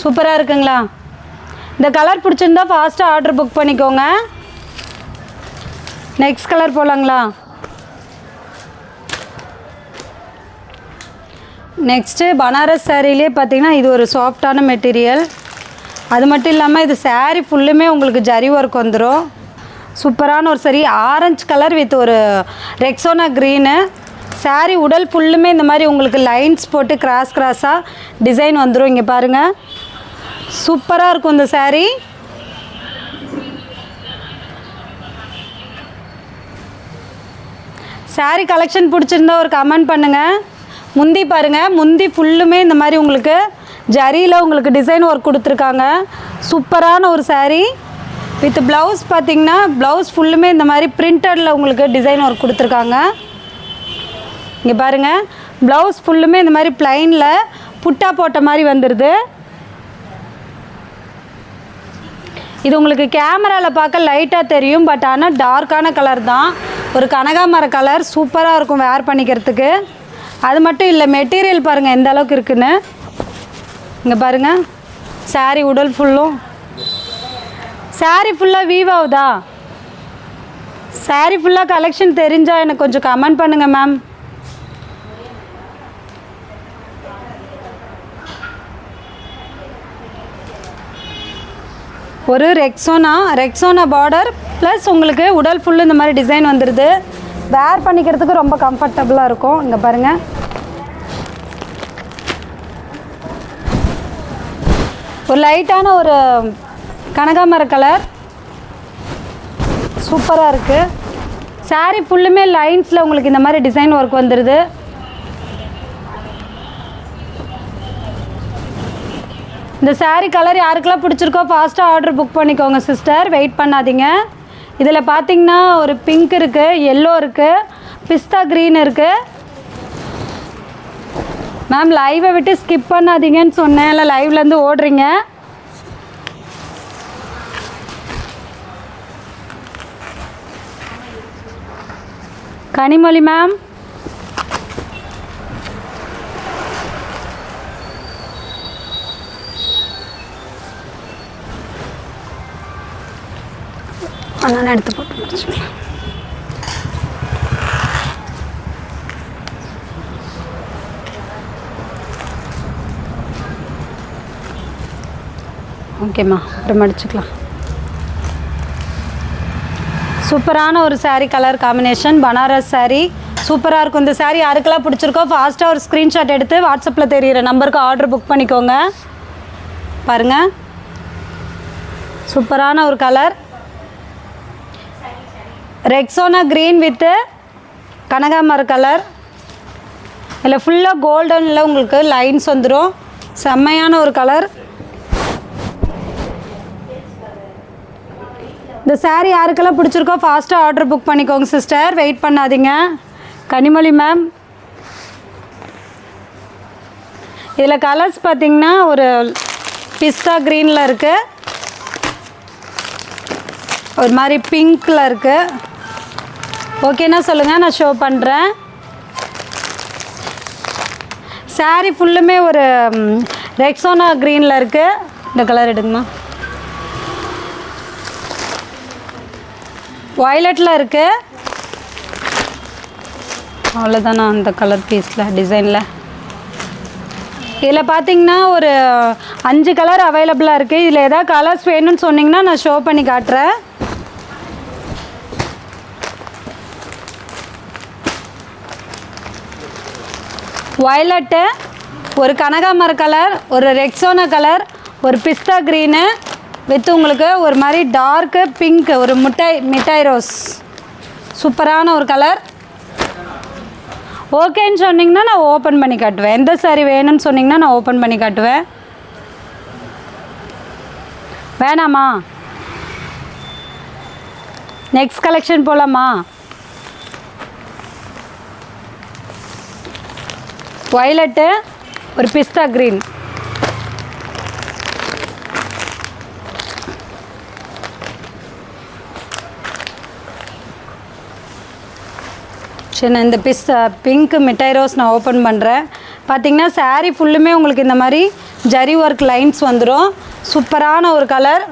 சூப்பராக இருக்குங்களா? இந்த கலர் பிடிச்சிருந்தா ஃபாஸ்ட்டாக ஆர்டர் புக் பண்ணிக்கோங்க. நெக்ஸ்ட் கலர் போகலாங்களா? நெக்ஸ்ட்டு பனாரஸ் சாரிலே பார்த்திங்கன்னா இது ஒரு சாஃப்டான மெட்டீரியல். அது மட்டும் இல்லாமல் இது saree ஃபுல்லுமே உங்களுக்கு ஜரி ஒர்க் வந்துடும். சூப்பரான ஒரு saree, ஆரஞ்சு கலர் வித் ஒரு ரெக்ஸோனா க்ரீனு. saree உடல் ஃபுல்லுமே இந்த மாதிரி உங்களுக்கு லைன்ஸ் போட்டு கிராஸாக டிசைன் வந்துடும். இங்கே பாருங்கள், சூப்பராக இருக்கும் இந்த saree. saree கலெக்ஷன் பிடிச்சிருந்தா ஒரு கமெண்ட் பண்ணுங்கள். முந்தி பாருங்கள், முந்தி ஃபுல்லுமே இந்த மாதிரி உங்களுக்கு ஜரியில் உங்களுக்கு டிசைன் ஒர்க் கொடுத்துருக்காங்க. சூப்பரான ஒரு saree வித் ப்ளவுஸ். பார்த்திங்கன்னா ப்ளவுஸ் ஃபுல்லுமே இந்த மாதிரி பிரிண்டடில் உங்களுக்கு டிசைன் ஒர்க் கொடுத்துருக்காங்க. இங்கே பாருங்கள், ப்ளவுஸ் ஃபுல்லுமே இந்த மாதிரி ப்ளைனில் புட்டா போட்ட மாதிரி வந்துடுது. இது உங்களுக்கு கேமராவில் பார்க்க லைட்டாக தெரியும், பட் ஆனால் டார்க்கான கலர் தான். ஒரு கனகாமர கலர், சூப்பராக இருக்கும் வேர் பண்ணிக்கிறதுக்கு. அது மட்டும் இல்லை, மெட்டீரியல் பாருங்கள் எந்த அளவுக்கு இருக்குன்னு. இங்கே பாருங்கள், saree உடல் ஃபுல்லும் saree ஃபுல்லாக வீவ் ஆகுதா? saree ஃபுல்லாக கலெக்ஷன் தெரிஞ்சால் எனக்கு கொஞ்சம் கமெண்ட் பண்ணுங்கள் மேம். ஒரு ரெக்ஸோனா பார்டர் ப்ளஸ் உங்களுக்கு உடல் ஃபுல்லு இந்த மாதிரி டிசைன் வந்துடுது. வேர் பண்ணிக்கிறதுக்கு ரொம்ப கம்ஃபர்டபுளாக இருக்கும். இங்கே பாருங்கள், ஒரு லைட்டான ஒரு கனகாமர கலர், சூப்பராக இருக்குது. saree ஃபுல்லுமே லைன்ஸில் உங்களுக்கு இந்த மாதிரி டிசைன் ஒர்க் வந்துடுது. இந்த saree கலர் யாருக்கெல்லாம் பிடிச்சிருக்கோ ஃபாஸ்ட்டாக ஆர்டர் புக் பண்ணிக்கோங்க சிஸ்டர், வெயிட் பண்ணாதீங்க. இதில் பார்த்திங்கன்னா ஒரு பிங்க் இருக்குது, எல்லோ இருக்குது, பிஸ்தா க்ரீன் இருக்குது, மேம் லைவை விட்டு ஸ்கிப் பண்ணாதீங்கன்னு சொன்னேன், இல்லை லைவ்லேருந்து ஓடுறீங்க. கனிமொழி மேம், அதனால் எடுத்து போட்டு முடிச்சுக்கலாம். ஓகேம்மா, அப்புறம் அடிச்சுக்கலாம். சூப்பரான ஒரு சாரீ, கலர் காம்பினேஷன், பனாரஸ் சாரீ சூப்பராக இருக்கும். இந்த சாரீ யாருக்கெல்லாம் பிடிச்சிருக்கோ ஃபாஸ்ட்டாக ஒரு ஸ்க்ரீன்ஷாட் எடுத்து வாட்ஸ்அப்பில் தெரிகிற நம்பருக்கு ஆர்டர் புக் பண்ணிக்கோங்க. பாருங்கள், சூப்பரான ஒரு கலர், ரெக்ஸோனா க்ரீன் வித்து கனகாமர கலர். இதில் ஃபுல்லாக கோல்டனில் உங்களுக்கு லைன்ஸ் வந்துடும். செம்மையான ஒரு கலர். இந்த சாரீ யாருக்கெல்லாம் பிடிச்சிருக்கோ ஃபாஸ்ட்டாக ஆர்டர் புக் பண்ணிக்கோங்க சிஸ்டர், வெயிட் பண்ணாதீங்க. கனிமொழி மேம், இதில் கலர்ஸ் பார்த்திங்கன்னா ஒரு பிஸ்தா க்ரீனில் இருக்குது, ஒரு மாதிரி பிங்க்கில் இருக்குது. ஓகேண்ணா சொல்லுங்கள், நான் ஷோ பண்ணுறேன். சாரீ ஃபுல்லுமே ஒரு ரெக்ஸோனா க்ரீனில் இருக்குது. இந்த கலர் எடுங்கம்மா. வயலட்டில் இருக்குது. அவ்வளோதானா அந்த கலர் பீஸில் டிசைனில். இதில் பார்த்தீங்கன்னா ஒரு 5 கலர் அவைலபிளாக இருக்குது. இதில் எதாவது கலர்ஸ் வேணும்னு சொன்னிங்கன்னா நான் ஷோ பண்ணி காட்டுறேன். வயலட்டு, ஒரு கனகாமர கலர், ஒரு ரெக்ஸோனா கலர், ஒரு பிஸ்தா க்ரீனு வித் உங்களுக்கு ஒரு மாதிரி டார்க்கு பிங்க், ஒரு மிட்டாய் ரோஸ். சூப்பரான ஒரு கலர். ஓகேன்னு சொன்னிங்கன்னா நான் ஓப்பன் பண்ணி காட்டுவேன். எந்த சாரீ வேணும்னு சொன்னிங்கன்னா நான் ஓப்பன் பண்ணி காட்டுவேன். வேணாமா? நெக்ஸ்ட் கலெக்ஷன் போகலாமா? வயலட்டு, ஒரு பிஸ்தா க்ரீன். சரி, நான் இந்த பிங்க் மிட்டாய் ரோஸ் நான் ஓப்பன் பண்ணுறேன். பார்த்திங்கன்னா சாரீ ஃபுல்லுமே உங்களுக்கு இந்த மாதிரி ஜரி ஒர்க் லைன்ஸ் வந்துடும். சூப்பரான ஒரு கலர்.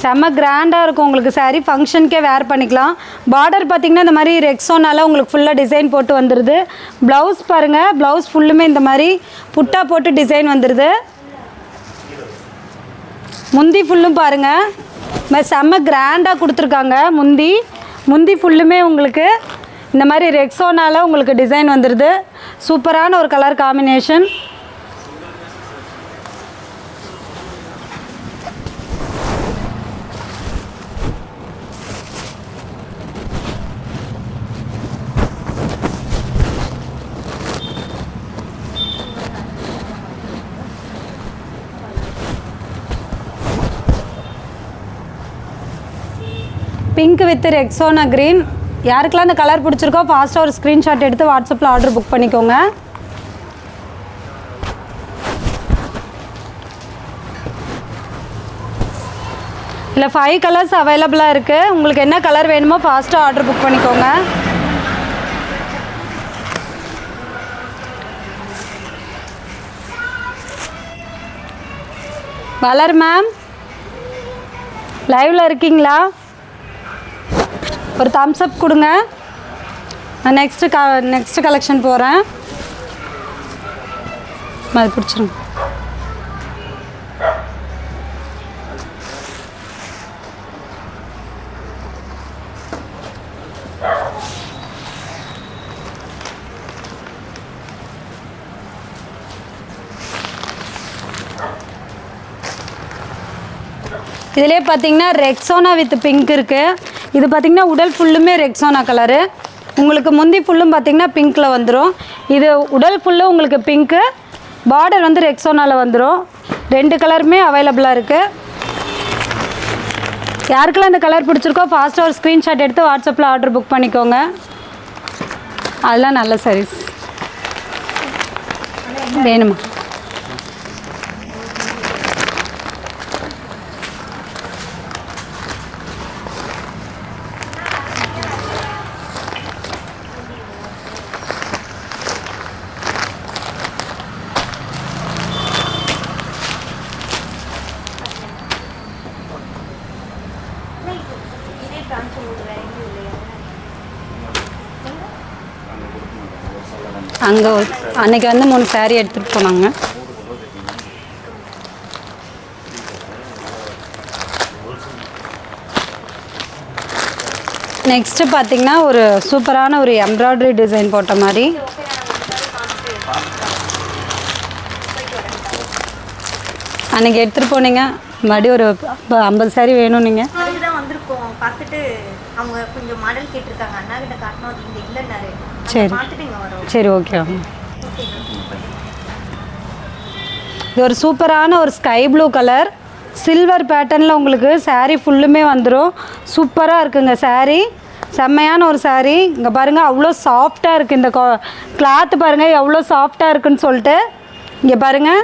செம்ம கிராண்டாக இருக்கும் உங்களுக்கு சாரீ, ஃபங்க்ஷனுக்கே வேர் பண்ணிக்கலாம். பார்டர் பார்த்திங்கன்னா இந்த மாதிரி ரெக்ஸோனால உங்களுக்கு ஃபுல்லாக டிசைன் போட்டு வந்துடுது. ப்ளவுஸ் பாருங்கள், ப்ளவுஸ் ஃபுல்லுமே இந்த மாதிரி புட்டா போட்டு டிசைன் வந்துடுது. முந்தி ஃபுல்லும் பாருங்கள், செம்ம கிராண்டாக கொடுத்துருக்காங்க. முந்தி ஃபுல்லுமே உங்களுக்கு இந்த மாதிரி ரெக்ஸோனால உங்களுக்கு டிசைன் வந்துடுது. சூப்பரான ஒரு colour combination. Pink with Rexona green. யாருக்கெல்லாம் இந்த கலர் பிடிச்சிருக்கோ ஃபாஸ்ட்டாக ஒரு ஸ்க்ரீன்ஷாட் எடுத்து வாட்ஸ்அப்பில் ஆர்டர் புக் பண்ணிக்கோங்க. இல்லை 5 கலர்ஸ் அவைலபிளாக இருக்குது. உங்களுக்கு என்ன கலர் வேணுமோ ஃபாஸ்ட்டாக ஆர்டர் புக் பண்ணிக்கோங்க. வளர் மேம், லைவில் இருக்கீங்களா? ஒரு தம்ஸ் அப் கொடுங்க. நான் நெக்ஸ்ட்டு கலெக்ஷன் போகிறேன். அது பிடிச்சிருங்க. இதிலே பார்த்தீங்கன்னா ரெக்ஸோனா வித் பிங்க் இருக்குது. இது பார்த்திங்கன்னா உடல் ஃபுல்லுமே ரெக்ஸோனா கலரு. உங்களுக்கு முந்தி ஃபுல்லும் பார்த்திங்கன்னா பிங்க்கில் வந்துடும். இது உடல் ஃபுல்லும் உங்களுக்கு பிங்க்கு, பார்டர் வந்து ரெக்ஸோனாவில் வந்துடும். 2 கலருமே அவைலபிளாக இருக்குது. யாருக்கெல்லாம் இந்த கலர் பிடிச்சிருக்கோ ஃபாஸ்ட்டாக ஒரு ஸ்க்ரீன்ஷாட் எடுத்து வாட்ஸ்அப்பில் ஆர்டர் புக் பண்ணிக்கோங்க. அதெல்லாம் நல்ல சாரீஸ் வேணுமா? அங்கே அன்றைக்கி வந்து 3 saree எடுத்துகிட்டு போனாங்க. நெக்ஸ்ட்டு பார்த்திங்கன்னா ஒரு சூப்பரான ஒரு எம்ப்ராய்டரி டிசைன் போட்ட மாதிரி அன்றைக்கி எடுத்துகிட்டு போனீங்க. மறுபடியும் ஒரு 50 saree வேணும். நீங்கள் தான் வந்திருக்கோம் பார்த்துட்டு அவங்க கொஞ்சம் மாடல் கேட்டிருக்காங்க. அண்ணா கிட்ட காட்டணும் அது இங்கே இல்லைன்னாரு. சரி சரி ஓகே. இது ஒரு சூப்பரான ஒரு ஸ்கை ப்ளூ கலர் சில்வர் பேட்டர்னில் உங்களுக்கு saree ஃபுல்லுமே வந்துடும். சூப்பராக இருக்குங்க saree, செம்மையான ஒரு saree. இங்கே பாருங்கள் அவ்வளோ சாஃப்டாக இருக்குது. இந்த கிளாத்து பாருங்கள் எவ்வளோ சாஃப்டாக இருக்குன்னு சொல்லிட்டு. இங்கே பாருங்கள்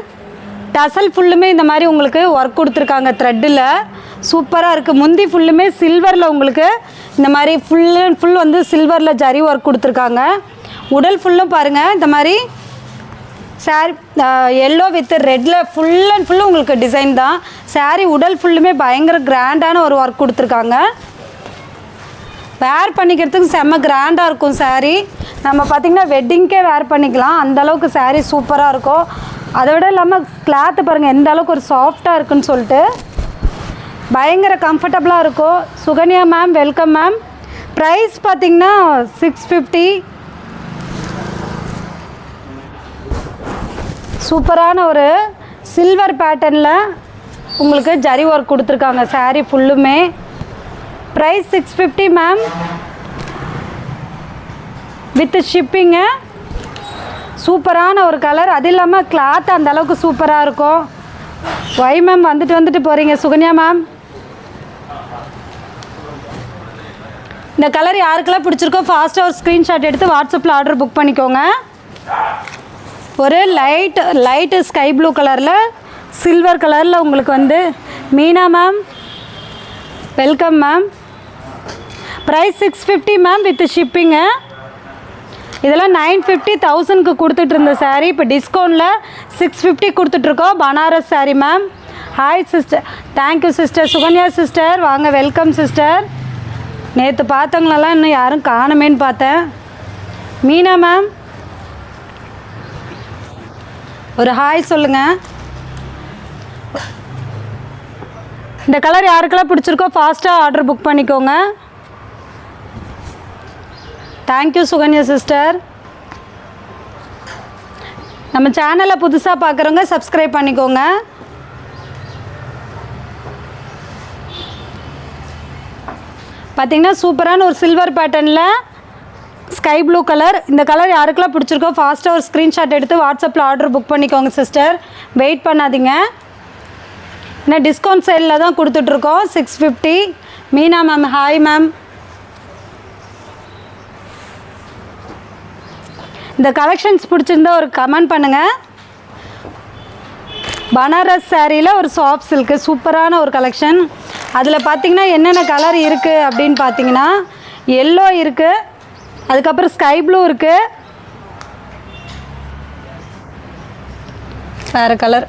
டசல் ஃபுல்லுமே இந்த மாதிரி உங்களுக்கு ஒர்க் கொடுத்துருக்காங்க த்ரெட்டில். சூப்பராக இருக்குது. முந்தி ஃபுல்லுமே சில்வரில் உங்களுக்கு இந்த மாதிரி ஃபுல் வந்து சில்வரில் ஜரி ஒர்க் கொடுத்துருக்காங்க. உடல் ஃபுல்லும் பாருங்கள் இந்த மாதிரி சாரி எல்லோ வித் ரெட்டில் ஃபுல் அண்ட் ஃபுல்லு உங்களுக்கு டிசைன் தான். சாரீ உடல் ஃபுல்லுமே பயங்கர கிராண்டான ஒரு ஒர்க் கொடுத்துருக்காங்க. வேர் பண்ணிக்கிறதுக்கு செம்ம கிராண்டாக இருக்கும் சாரீ. நம்ம பார்த்திங்கன்னா வெட்டிங்க்கே வேர் பண்ணிக்கலாம், அந்தளவுக்கு சாரீ சூப்பராக இருக்கும். அதை விட இல்லாமல் கிளாத்து பாருங்கள் எந்த அளவுக்கு ஒரு சாஃப்டாக இருக்குன்னு சொல்லிட்டு பயங்கர கம்ஃபர்டபுளாக இருக்கும். Sukanya ma'am welcome ma'am. Price பார்த்திங்கன்னா 650. சூப்பரான ஒரு சில்வர் பேட்டர்னில் உங்களுக்கு ஜரி ஒர்க் கொடுத்துருக்காங்க சாரீ ஃபுல்லுமே. Price 650 ma'am with shipping. சூப்பரான ஒரு கலர், அது இல்லாமல் கிளாத் அந்தளவுக்கு சூப்பராக இருக்கும். ஒய் மேம் வந்துட்டு போகிறீங்க சுகன்யா மேம். இந்த கலர் யாருக்கெல்லாம் பிடிச்சிருக்கோ ஃபாஸ்ட்டாக ஒரு ஸ்க்ரீன்ஷாட் எடுத்து வாட்ஸ்அப்பில் ஆர்டர் புக் பண்ணிக்கோங்க. ஒரு லைட்டு ஸ்கை ப்ளூ கலரில் சில்வர் கலரில் உங்களுக்கு வந்து Meena ma'am welcome ma'am. Price 650 ma'am with shipping. இதெல்லாம் 950 1000க்கு கொடுத்துட்டு இருந்த சாரீ இப்போ டிஸ்கவுண்டில் 650 கொடுத்துட்ருக்கோம். Banaras sari ma'am. Hi sister, thank you sister. Sukanya sister வாங்க, வெல்கம் சிஸ்டர். நேற்று பார்த்தவங்களெல்லாம் இன்னும் யாரும் காணுமேன்னு பார்த்தேன். மீனா மேம் ஒரு ஹாய் சொல்லுங்கள். இந்த கலர் யாருக்கெல்லாம் பிடிச்சிருக்கோ ஃபாஸ்ட்டாக ஆர்டர் புக் பண்ணிக்கோங்க. Thank you Sukanya sister. நம்ம சேனலை புதுசாக பார்க்குறவங்க சப்ஸ்கிரைப் பண்ணிக்கோங்க. பார்த்திங்கன்னா சூப்பரான ஒரு சில்வர் பேட்டர்னில் ஸ்கை ப்ளூ கலர். இந்த கலர் யாருக்கெல்லாம் பிடிச்சிருக்கோ ஃபாஸ்ட்டாக ஒரு ஸ்க்ரீன்ஷாட் எடுத்து வாட்ஸ்அப்பில் ஆர்டர் புக் பண்ணிக்கோங்க சிஸ்டர். வெயிட் பண்ணாதீங்க, ஏன்னா டிஸ்கவுண்ட் சேலில் தான் கொடுத்துட்ருக்கோம். 650. Meena ma'am hi ma'am. இந்த கலெக்ஷன்ஸ் பிடிச்சிருந்தா ஒரு கமெண்ட் பண்ணுங்கள். பனாரஸ் சாரியில் ஒரு சாஃப்ட் சில்க்கு சூப்பரான ஒரு கலெக்ஷன். அதில் பார்த்திங்கன்னா என்னென்ன கலர் இருக்குது அப்படின்னு பார்த்தீங்கன்னா எல்லோ இருக்குது, அதுக்கப்புறம் ஸ்கை ப்ளூ இருக்குது, வேறு கலர்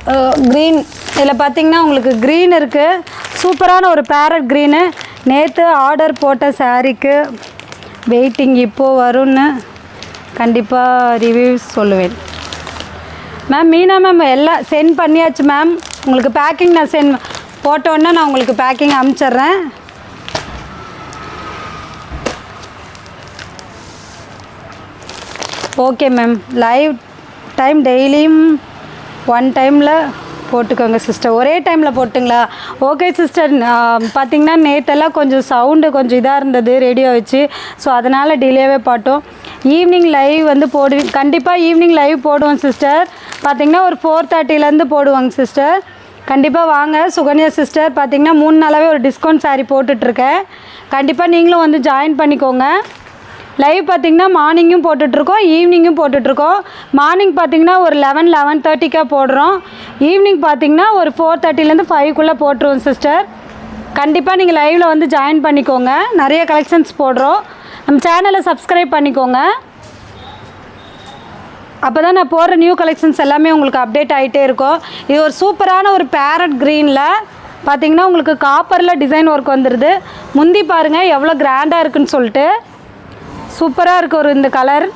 க்ரீன். இதில் பார்த்திங்கன்னா உங்களுக்கு க்ரீன் இருக்குது, சூப்பரான ஒரு பேரட் க்ரீனு. நேற்று ஆர்டர் போட்ட சாரீக்கு வெயிட்டிங் இப்போது வரும்னு கண்டிப்பாக ரிவ்யூஸ் சொல்லுவேன் மேம். மீனா மேம் எல்லாம் சென்ட் பண்ணியாச்சு மேம். உங்களுக்கு பேக்கிங் நான் சென்ட் போட்டோன்னே நான் உங்களுக்கு பேக்கிங் அனுப்பிச்சிட்றேன். Okay ma'am. லைவ் டைம் டெய்லியும் 1 டைமில் போட்டுக்கோங்க சிஸ்டர். ஒரே டைமில் போட்டுங்களா? Okay sister. பார்த்திங்கன்னா நேற்றெல்லாம் கொஞ்சம் சவுண்டு கொஞ்சம் இதாக இருந்தது ரேடியோ வச்சு, ஸோ அதனால் டிலேவே பாட்டோம். ஈவினிங் லைவ் வந்து கண்டிப்பாக ஈவினிங் லைவ் போடுவோம் சிஸ்டர். பார்த்திங்கன்னா ஒரு 4:30லேருந்து போடுவாங்க சிஸ்டர். கண்டிப்பாக வாங்க சுகன்யா சிஸ்டர். பார்த்திங்கன்னா 3 நாளாகவே ஒரு டிஸ்கவுண்ட் சாரீ போட்டுட்ருக்கேன். கண்டிப்பாக நீங்களும் வந்து ஜாயின் பண்ணிக்கோங்க. லைவ் பார்த்திங்கன்னா மார்னிங்கும் போட்டுட்ருக்கோம், ஈவினிங்கும் போட்டுட்ருக்கோம். மார்னிங் பார்த்திங்கன்னா ஒரு 11:30க்காக போடுறோம். ஈவினிங் பார்த்திங்கன்னா ஒரு 4:30லேருந்து 5க்குள்ளே போட்டுருவோம் சிஸ்டர். கண்டிப்பாக நீங்கள் லைவில் வந்து ஜாயின் பண்ணிக்கோங்க. நிறைய கலெக்ஷன்ஸ் போடுறோம். நம்ம சேனலை சப்ஸ்கிரைப் பண்ணிக்கோங்க. அப்போ தான் நான் போடுற நியூ கலெக்ஷன்ஸ் எல்லாமே உங்களுக்கு அப்டேட் ஆகிட்டே இருக்கும். இது ஒரு சூப்பரான ஒரு பேரட் க்ரீனில் பார்த்திங்கன்னா உங்களுக்கு காப்பரில் டிசைன் ஒர்க் வந்துடுது. முந்தி பாருங்கள் எவ்வளோ கிராண்டாக இருக்குதுன்னு சொல்லிட்டு. சூப்பராக இருக்குது ஒரு இந்த கலர்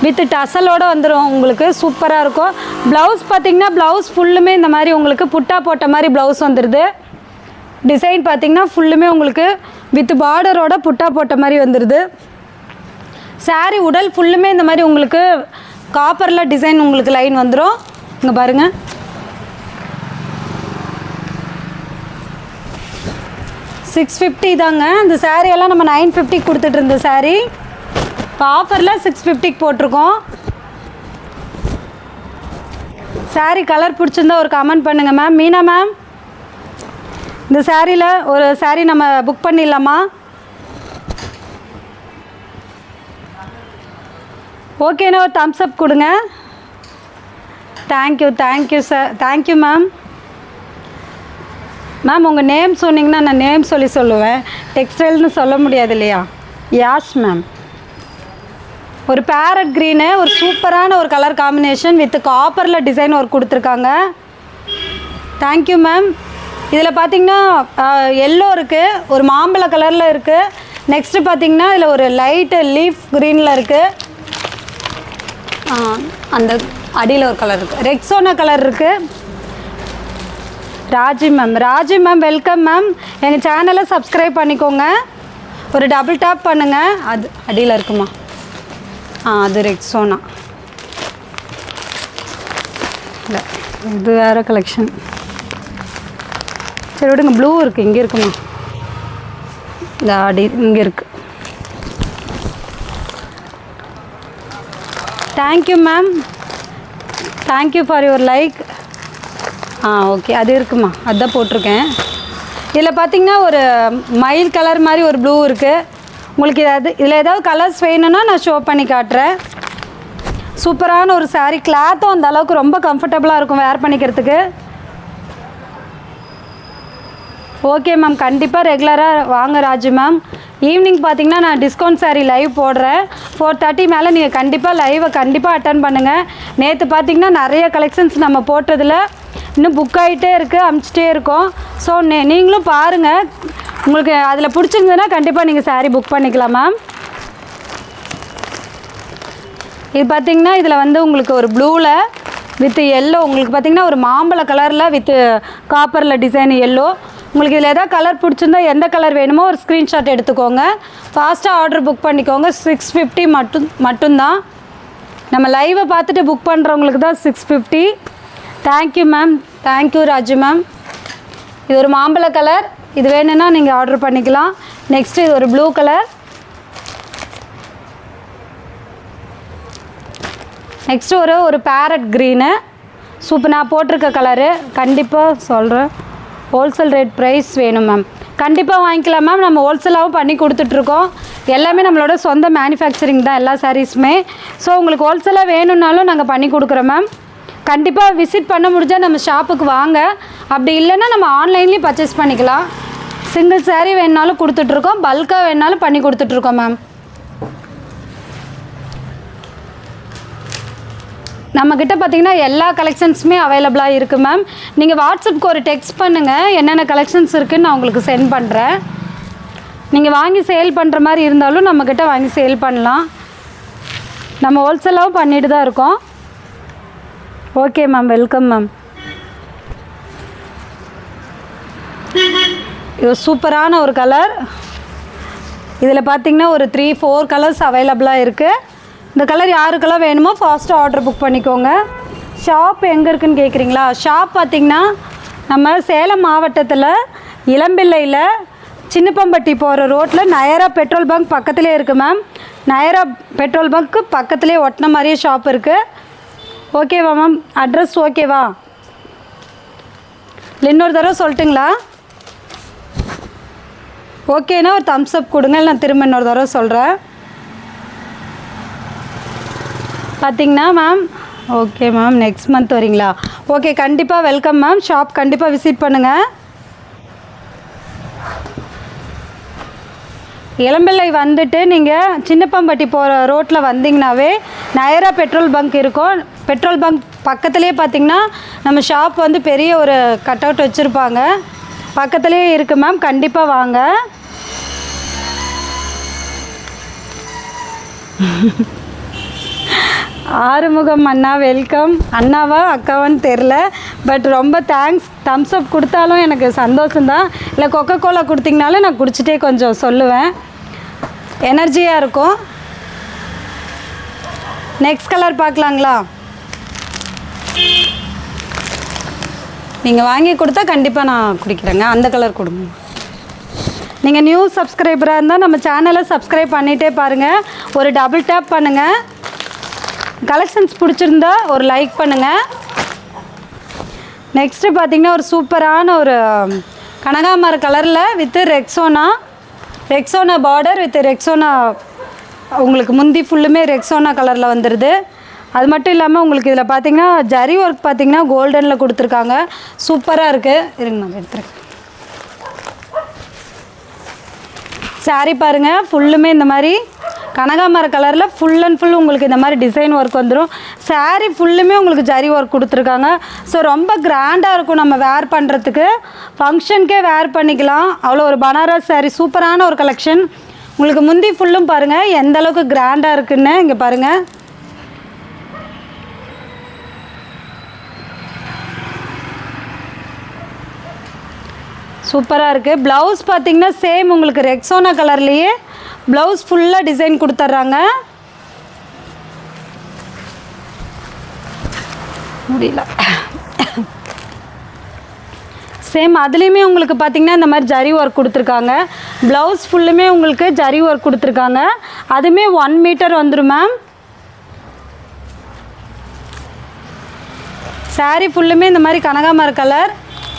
வித் டசலோடு வந்துடும் உங்களுக்கு. சூப்பராக இருக்கும். ப்ளவுஸ் பார்த்திங்கன்னா ப்ளவுஸ் ஃபுல்லுமே இந்த மாதிரி உங்களுக்கு புட்டா போட்ட மாதிரி ப்ளவுஸ் வந்துடுது. டிசைன் பார்த்திங்கன்னா ஃபுல்லுமே உங்களுக்கு வித் பார்டரோட புட்டா போட்ட மாதிரி வந்துடுது. சாரீ உடல் ஃபுல்லுமே இந்த மாதிரி உங்களுக்கு காப்பரில் டிசைன் உங்களுக்கு லைன் வந்துடும். இங்கே பாருங்கள், $650 தாங்க. இந்த சாரியெல்லாம் நம்ம 950 கொடுத்துட்டு இருந்த சாரீ இப்போ ஆஃபரில் 650 போட்டிருக்கோம். சாரீ கலர் பிடிச்சிருந்தா ஒரு கமெண்ட் பண்ணுங்கள் மேம். மீனா மேம், இந்த சாரியில் ஒரு சாரீ நம்ம புக் பண்ணிடலாமா? ஓகேண்ணா, ஒரு தம்ஸ் அப் கொடுங்க. Thank you sir. Thank you ma'am. Ma'am உங்கள் நேம் சொன்னிங்கன்னா நான் நேம் சொல்லுவேன். டெக்ஸ்டைல்னு சொல்ல முடியாது இல்லையா? யாஸ் மேம். ஒரு பேரட் க்ரீனு, ஒரு சூப்பரான ஒரு கலர் காம்பினேஷன் வித் காப்பரில் டிசைன் ஒர்க் கொடுத்துருக்காங்க. Thank you ma'am. இதில் பார்த்திங்கன்னா எல்லோ இருக்குது, ஒரு மாம்பழ கலரில் இருக்குது. நெக்ஸ்ட்டு பார்த்திங்கன்னா இதில் ஒரு லைட்டு லீஃப் க்ரீனில் இருக்குது. அந்த அடியில் ஒரு கலர் இருக்குது, ரெக்ஸோனா கலர் இருக்குது. Raji ma'am welcome ma'am. எங்கள் சேனலை சப்ஸ்கிரைப் பண்ணிக்கோங்க. ஒரு டபுள் டேப் பண்ணுங்கள். அது அடியில் இருக்குமா? அது ரெக்ஸோனா. இல்லை, இது வேறு கலெக்ஷன். சரி விடுங்க. ப்ளூ இருக்குது, இங்கே இருக்குமா? இந்த அடி இங்கே இருக்குது. Thank you ma'am. Thank you for your like. Okay, அது இருக்குமா? அதுதான் போட்டிருக்கேன். இதில் பார்த்திங்கன்னா ஒரு மயில் கலர் மாதிரி ஒரு ப்ளூ இருக்குது. உங்களுக்கு இதில் ஏதாவது கலர்ஸ் வேணும்னா நான் ஷோ பண்ணி காட்டுறேன். சூப்பரான ஒரு சாரீ. கிளாத்தும் அந்த அளவுக்கு ரொம்ப கம்ஃபர்டபுளாக இருக்கும் வேர் பண்ணிக்கிறதுக்கு. ஓகே மேம், கண்டிப்பாக ரெகுலராக வாங்க ராஜு மேம். ஈவினிங் பார்த்திங்கன்னா நான் டிஸ்கவுண்ட் சாரீ லைவ் போடுறேன். 4:30 மேலே நீங்கள் கண்டிப்பாக லைவை கண்டிப்பாக அட்டன் பண்ணுங்கள். நேற்று பார்த்திங்கன்னா நிறைய கலெக்ஷன்ஸ் நம்ம போட்டதில் இன்னும் புக் ஆகிட்டே இருக்குது, அமுச்சிட்டே இருக்கோம். ஸோ நீங்களும் பாருங்கள். உங்களுக்கு அதில் பிடிச்சிருந்ததுன்னா கண்டிப்பாக நீங்கள் சாரீ புக் பண்ணிக்கலாம் மேம். இது பார்த்திங்கன்னா இதில் வந்து உங்களுக்கு ஒரு ப்ளூவில் வித் எல்லோ, உங்களுக்கு பார்த்திங்கன்னா ஒரு மாம்பழ கலரில் வித் காப்பரில் டிசைன் எல்லோ. உங்களுக்கு இதில் எதாவது கலர் பிடிச்சிருந்தா எந்த கலர் வேணுமோ ஒரு ஸ்க்ரீன்ஷாட் எடுத்துக்கோங்க. ஃபாஸ்ட்டாக ஆர்டர் புக் பண்ணிக்கோங்க. 650 மட்டும்தான். நம்ம லைவை பார்த்துட்டு புக் பண்ணுறவங்களுக்கு தான் 650. Thank you ma'am. Thank you Raju ma'am. இது ஒரு மாம்பழ கலர். இது வேணும்னா நீங்கள் ஆர்டர் பண்ணிக்கலாம். நெக்ஸ்ட்டு இது ஒரு ப்ளூ கலர். நெக்ஸ்ட்டு ஒரு பேரட் க்ரீனு. சூப்பர். நான் போட்டிருக்க கலரு கண்டிப்பாக சொல்கிறேன். ஹோல்சேல் ரேட் ப்ரைஸ் வேணும் மேம். கண்டிப்பாக வாங்கிக்கலாம் மேம். நம்ம ஹோல்சேலாகவும் பண்ணி கொடுத்துட்ருக்கோம். எல்லாமே நம்மளோட சொந்த மேனுஃபேக்சரிங் தான் எல்லா சாரீஸுமே. ஸோ உங்களுக்கு ஹோல்சேலாக வேணும்னாலும் நாங்கள் பண்ணி கொடுக்குறோம் மேம். கண்டிப்பாக விசிட் பண்ண முடிஞ்சால் நம்ம ஷாப்புக்கு வாங்க. அப்படி இல்லைன்னா நம்ம ஆன்லைன்லேயும் பர்ச்சேஸ் பண்ணிக்கலாம். சிங்கிள் சாரீ வேணுனாலும் கொடுத்துட்ருக்கோம், பல்காக வேணுனாலும் பண்ணி கொடுத்துட்ருக்கோம் மேம். நம்மக்கிட்ட பார்த்திங்கன்னா எல்லா கலெக்ஷன்ஸுமே அவைலபிளாக இருக்குது மேம். நீங்கள் வாட்ஸ்அப்புக்கு ஒரு டெக்ஸ்ட் பண்ணுங்கள், என்னென்ன கலெக்ஷன்ஸ் இருக்குதுன்னு நான் உங்களுக்கு சென்ட் பண்ணுறேன். நீங்கள் வாங்கி சேல் பண்ணுற மாதிரி இருந்தாலும் நம்மக்கிட்ட வாங்கி சேல் பண்ணலாம். நம்ம ஹோல்சேலாகவும் பண்ணிட்டு தான் இருக்கோம். Okay ma'am, welcome ma'am. இது சூப்பரான ஒரு கலர். இதில் பார்த்திங்கன்னா ஒரு 3-4 கலர்ஸ் அவைலபிளாக இருக்குது. இந்த கலர் யாருக்கெல்லாம் வேணுமோ ஃபாஸ்ட்டாக ஆர்டர் புக் பண்ணிக்கோங்க. ஷாப் எங்கே இருக்குதுன்னு கேட்குறீங்களா? ஷாப் பார்த்திங்கன்னா நம்ம சேலம் மாவட்டத்தில் இளம்பிள்ளையில் சின்னப்பம்பட்டி போகிற ரோட்டில் நயரா பெட்ரோல் பங்க் பக்கத்துலேயே இருக்குது மேம். நயரா பெட்ரோல் பங்க்கு பக்கத்துலேயே ஒட்டின மாதிரியே ஷாப் இருக்குது. ஓகேவா மேம்? அட்ரஸ் ஓகேவா? இல்லை இன்னொரு தடவை சொல்லட்டுங்களா? ஓகேனா ஒரு தம்ஸ் அப் கொடுங்க, இல்லை நான் திரும்ப இன்னொரு தடவை சொல்கிறேன். பார்த்தீங்கன்னா ma'am okay ma'am next month வரீங்களா? ஓகே கண்டிப்பாக வெல்கம் மேம். ஷாப் கண்டிப்பாக விசிட் பண்ணுங்கள். இளம்பிள்ளை வந்துட்டு நீங்கள் சின்னப்பம்பட்டி போகிற ரோட்டில் வந்தீங்கன்னாவே நயரா பெட்ரோல் பங்க் இருக்கும். பெட்ரோல் பங்க் பக்கத்துலேயே பார்த்தீங்கன்னா நம்ம ஷாப் வந்து பெரிய ஒரு கட் அவுட் வச்சுருப்பாங்க. பக்கத்துலேயே இருக்குது மேம். கண்டிப்பாக வாங்க. ஆறுமுகம் அண்ணா வெல்கம். அண்ணாவா அக்காவான்னு தெரில, பட் ரொம்ப தேங்க்ஸ். தம்ஸ் அப் கொடுத்தாலும் எனக்கு சந்தோஷம்தான். இல்லை கொக்கோ கோலா கொடுத்தீங்கனாலும் நான் குடிச்சிட்டே கொஞ்சம் சொல்லுவேன், எனர்ஜியாக இருக்கும். நெக்ஸ்ட் கலர் பார்க்கலாங்களா? நீங்கள் வாங்கி கொடுத்தா கண்டிப்பாக நான் குடிக்கிறேங்க. அந்த கலர் கொடுங்க. நீங்கள் நியூ சப்ஸ்கிரைபராக இருந்தால் நம்ம சேனலை சப்ஸ்கிரைப் பண்ணிகிட்டே பாருங்கள். ஒரு டபுள் டேப் பண்ணுங்கள். கலெக்ஷன்ஸ் பிடிச்சிருந்தா ஒரு லைக் பண்ணுங்கள். நெக்ஸ்ட்டு பார்த்திங்கன்னா ஒரு சூப்பரான ஒரு கனகாமர கலரில் with Rexona border with Rexona, உங்களுக்கு முந்தி ஃபுல்லுமே ரெக்ஸோனா கலரில் வந்துடுது. அது மட்டும் இல்லாமல் உங்களுக்கு இதில் பார்த்திங்கன்னா ஜரி ஒர்க் பார்த்திங்கன்னா கோல்டனில் கொடுத்துருக்காங்க. சூப்பராக இருக்குது. இருங்க நான் எடுத்துருக்கேன். சாரீ பாருங்கள் ஃபுல்லுமே இந்த மாதிரி கனகாமர கலரில் ஃபுல் அண்ட் ஃபுல் உங்களுக்கு இந்த மாதிரி டிசைன் ஒர்க் வந்துடும். சாரீ ஃபுல்லுமே உங்களுக்கு ஜரி ஒர்க் கொடுத்துருக்காங்க. ஸோ ரொம்ப கிராண்டாக இருக்கும். நம்ம வேர் பண்ணுறதுக்கு ஃபங்க்ஷனுக்கே வேர் பண்ணிக்கலாம். அவ்வளோ ஒரு பனாரஸ் சாரீ சூப்பரான ஒரு கலெக்ஷன். உங்களுக்கு முந்தி ஃபுல்லும் பாருங்கள் எந்த அளவுக்கு கிராண்டாக இருக்குன்னு. இங்கே பாருங்கள், சூப்பராக இருக்குது. ப்ளவுஸ் பார்த்திங்கன்னா சேம் உங்களுக்கு ரெக்ஸோனா கலர்லேயே ப்ளவுஸ் ஃபுல்லாக டிசைன் கொடுத்துட்றாங்க. முடியல சேம் அதுலேயுமே உங்களுக்கு பார்த்திங்கன்னா இந்த மாதிரி ஜரி ஒர்க் கொடுத்துருக்காங்க. ப்ளவுஸ் ஃபுல்லுமே உங்களுக்கு ஜரி ஒர்க் கொடுத்துருக்காங்க. அதுவுமே 1 மீட்டர் வந்துடும் மேம். சாரீ ஃபுல்லுமே இந்த மாதிரி கனகாமர கலர்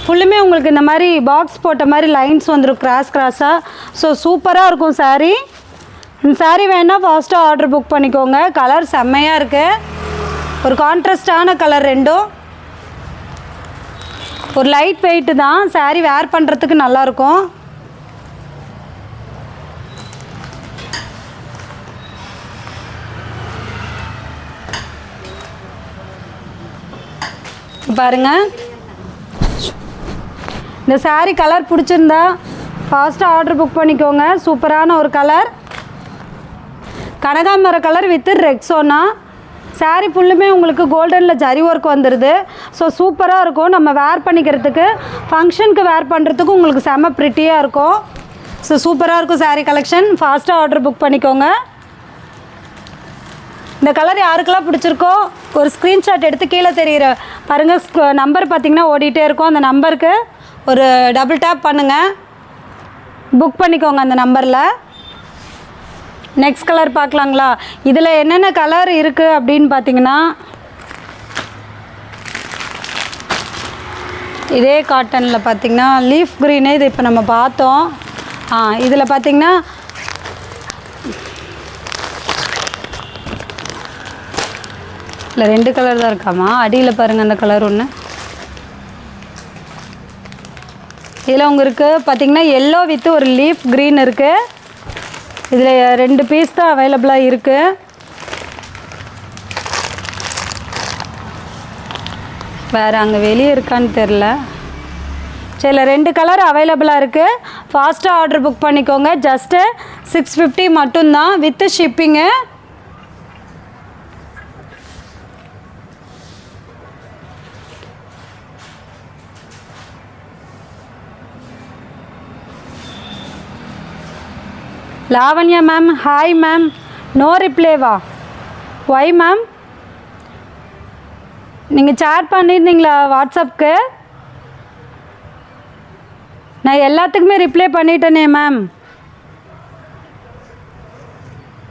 ஃபுல்லுமே உங்களுக்கு இந்த மாதிரி பாக்ஸ் போட்ட மாதிரி லைன்ஸ் வந்துடும் கிராஸாக. ஸோ சூப்பராக இருக்கும் சாரீ. இந்த சாரீ வேணால் ஃபாஸ்ட்டாக ஆர்டர் புக் பண்ணிக்கோங்க. கலர் செம்மையாக இருக்குது. ஒரு கான்ட்ராஸ்டான கலர் ரெண்டும். ஒரு லைட் வெயிட்டு தான். சாரீ வேர் பண்ணுறதுக்கு நல்லாயிருக்கும். பாருங்கள், இந்த சாரீ கலர் பிடிச்சிருந்தா ஃபாஸ்ட்டாக ஆர்டர் புக் பண்ணிக்கோங்க. சூப்பரான ஒரு கலர் கனகாமர கலர் வித் ரெக்ஸோனா. சாரீ ஃபுல்லுமே உங்களுக்கு கோல்டனில் ஜரி ஒர்க் வந்துடுது. ஸோ சூப்பராக இருக்கும். நம்ம வேர் பண்ணிக்கிறதுக்கு ஃபங்க்ஷனுக்கு வேர் பண்ணுறதுக்கு உங்களுக்கு செம்ம ப்ரிட்டியாக இருக்கும். ஸோ சூப்பராக இருக்கும் சாரீ கலெக்ஷன். ஃபாஸ்ட்டாக ஆர்டர் புக் பண்ணிக்கோங்க. இந்த கலர் யாருக்கெல்லாம் பிடிச்சிருக்கோ ஒரு ஸ்க்ரீன்ஷாட் எடுத்து கீழே தெரிகிற பாருங்கள் நம்பர் பார்த்திங்கன்னா ஓடிட்டே இருக்கும். அந்த நம்பருக்கு ஒரு டபுள் டேப் பண்ணுங்கள், புக் பண்ணிக்கோங்க அந்த நம்பரில். நெக்ஸ்ட் கலர் பார்க்கலாங்களா? இதில் என்னென்ன கலர் இருக்குது அப்படின்னு பார்த்தீங்கன்னா இதே காட்டனில் பார்த்திங்கன்னா லீஃப் க்ரீனு இது இப்போ நம்ம பார்த்தோம். இதில் பார்த்திங்கன்னா இல்லை 2 கலர் தான் இருக்காமா. அடியில் பாருங்கள் அந்த கலர் ஒன்று. இதில் உங்களுக்கு பார்த்திங்கன்னா எல்லோ வித் ஒரு லீஃப் க்ரீன் இருக்குது. இதில் 2 பீஸ் தான் அவைலபிளாக இருக்குது. வேறு அங்கே வெளியே இருக்கான்னு தெரில. சரி, 2 கலர் அவைலபிளாக இருக்குது. ஃபாஸ்ட்டாக ஆர்டர் புக் பண்ணிக்கோங்க. ஜஸ்ட்டு 650 மட்டும்தான் with shipping. Lavanya ma'am hi ma'am. No ரிப்ளேவா? Why ma'am? நீங்கள் சேட் பண்ணியிருந்தீங்களா வாட்ஸ்அப்புக்கு? நான் எல்லாத்துக்குமே ரிப்ளை பண்ணிட்டேனே மேம்.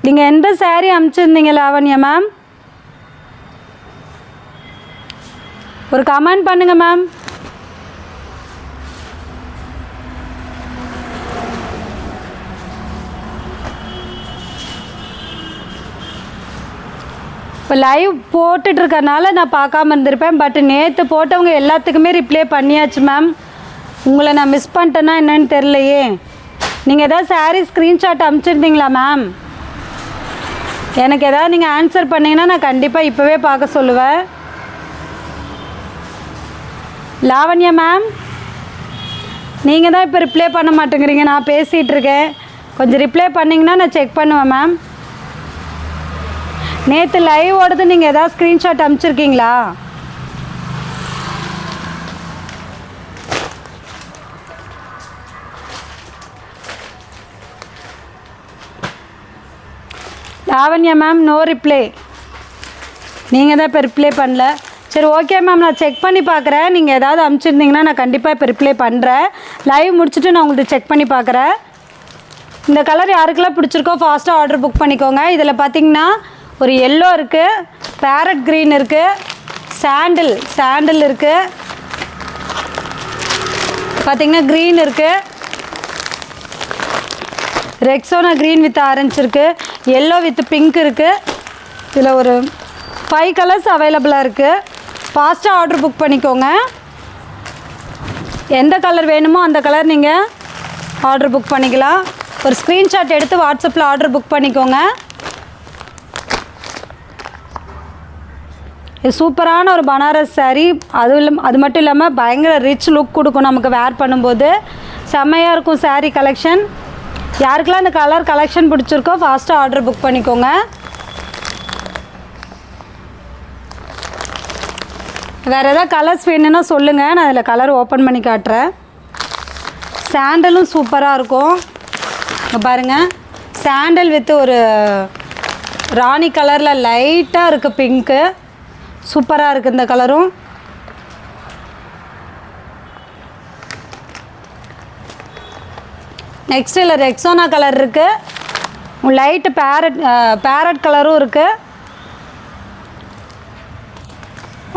நீங்கள் எந்த சாரீ அனுப்பிச்சிருந்தீங்க லாவண்யா மேம்? ஒரு கமெண்ட் பண்ணுங்கள் மேம். இப்போ லைவ் போட்டுட்ருக்கனால நான் பார்க்காம இருந்திருப்பேன். பட் நேற்று போட்டவங்க எல்லாத்துக்குமே ரிப்ளை பண்ணியாச்சு மேம். உங்களை நான் மிஸ் பண்ணிட்டேன்னா என்னன்னு தெரிலையே. நீங்கள் எதாவது சாரீ ஸ்க்ரீன்ஷாட் அனுப்பிச்சிருந்தீங்களா மேம்? எனக்கு எதாவது நீங்கள் ஆன்சர் பண்ணிங்கன்னா நான் கண்டிப்பாக இப்போவே பார்க்க சொல்லுவேன். லாவண்யா மேம், நீங்கள் தான் இப்போ ரிப்ளை பண்ண மாட்டேங்கிறீங்க. நான் பேசிகிட்டு இருக்கேன், கொஞ்சம் ரிப்ளை பண்ணிங்கன்னா நான் செக் பண்ணுவேன் மேம். நேற்று லைவ் ஓடுது, நீங்கள் எதாவது ஸ்க்ரீன்ஷாட் அனுப்பிச்சிருக்கீங்களா? Lavanya ma'am no reply. நீங்கள் தான் இப்போ ரிப்ளை பண்ணல. சரி ஓகே மேம், நான் செக் பண்ணி பார்க்குறேன். நீங்கள் ஏதாவது அனுப்பிச்சிருந்தீங்கன்னா நான் கண்டிப்பாக இப்போ ரிப்ளை பண்ணுறேன். லைவ் முடிச்சுட்டு நான் உங்களுக்கு செக் பண்ணி பார்க்குறேன். இந்த கலர் யாருக்கெல்லாம் பிடிச்சிருக்கோ ஃபாஸ்ட்டாக ஆர்டர் புக் பண்ணிக்கோங்க. இதில் பார்த்தீங்கன்னா ஒரு எல்லோ இருக்குது, பேரட் க்ரீன் இருக்குது, சாண்டில் இருக்குது, பார்த்தீங்கன்னா க்ரீன் இருக்குது, ரெக்ஸோனா க்ரீன் வித் ஆரஞ்சு இருக்குது, எல்லோ வித் பிங்க் இருக்குது. இதில் ஒரு 5 கலர்ஸ் அவைலபிளாக இருக்குது. ஃபாஸ்ட்டாக ஆர்டர் புக் பண்ணிக்கோங்க. எந்த கலர் வேணுமோ அந்த கலர் நீங்கள் ஆர்டர் புக் பண்ணிக்கலாம். ஒரு ஸ்க்ரீன்ஷாட் எடுத்து வாட்ஸ்அப்பில் ஆர்டர் புக் பண்ணிக்கோங்க. இது சூப்பரான ஒரு பனாரஸ் சாரீ. அது மட்டும் இல்லாமல் பயங்கர ரிச் லுக் கொடுக்கும் நமக்கு வேர் பண்ணும்போது. செம்மையாக இருக்கும் சாரீ கலெக்ஷன். யாருக்கெல்லாம் இந்த கலர் கலெக்ஷன் பிடிச்சிருக்கோ ஃபாஸ்ட்டாக ஆர்டர் புக் பண்ணிக்கோங்க. வேறு எதாவது கலர்ஸ் வேணும்னா சொல்லுங்கள், நான் அதில் கலர் ஓப்பன் பண்ணி காட்டுறேன். சாண்டலும் சூப்பராக இருக்கும். இங்கே பாருங்கள், சாண்டல் வித் ஒரு ராணி கலரில் லைட்டாக இருக்குது பிங்க்கு. சூப்பராக இருக்குது இந்த கலரும். நெக்ஸ்ட் இதில் ரெக்ஸோனா கலர் இருக்குது, லைட்டு பேரட் கலரும் இருக்குது.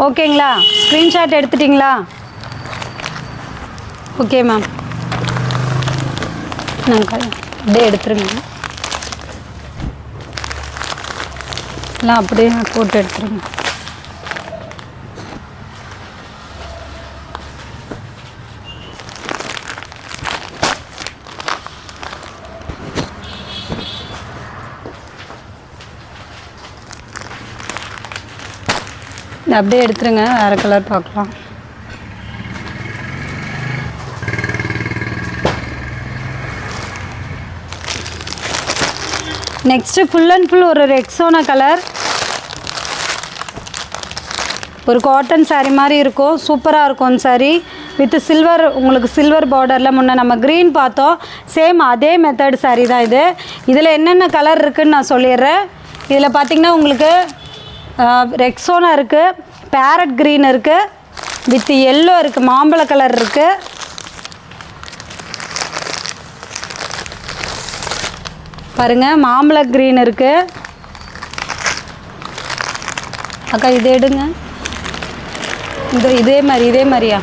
ஓகேங்களா? ஸ்க்ரீன்ஷாட் எடுத்துட்டிங்களா? ஓகே மேம், நாங்கள் அப்படியே எடுத்துருங்க. எல்லாம் அப்படியே போட்டு எடுத்துருங்க. அப்படியே எடுத்துருங்க, வேறு கலர் பார்க்கலாம். நெக்ஸ்ட்டு ஃபுல் அண்ட் ஃபுல் ஒரு ரெக்ஸோனா கலர், ஒரு காட்டன் சாரீ மாதிரி இருக்கும். சூப்பராக இருக்கும் சாரீ வித் சில்வர். உங்களுக்கு சில்வர் பார்டரில் முன்னே நம்ம க்ரீன் பார்த்தோம், சேம் அதே மெத்தட் சாரீ தான் இது. இதில் என்னென்ன கலர் இருக்குதுன்னு நான் சொல்லிடுறேன். இதில் பார்த்திங்கன்னா உங்களுக்கு ரெக்ஸோனா இருக்குது, பேரட் க்ரீன் இருக்குது, வித் எல்லோ இருக்குது, மாம்பழ கலர் இருக்குது, பாருங்கள் மாம்பழ க்ரீன் இருக்குது. அக்கா இது எடுங்க, இதே மாதிரியா?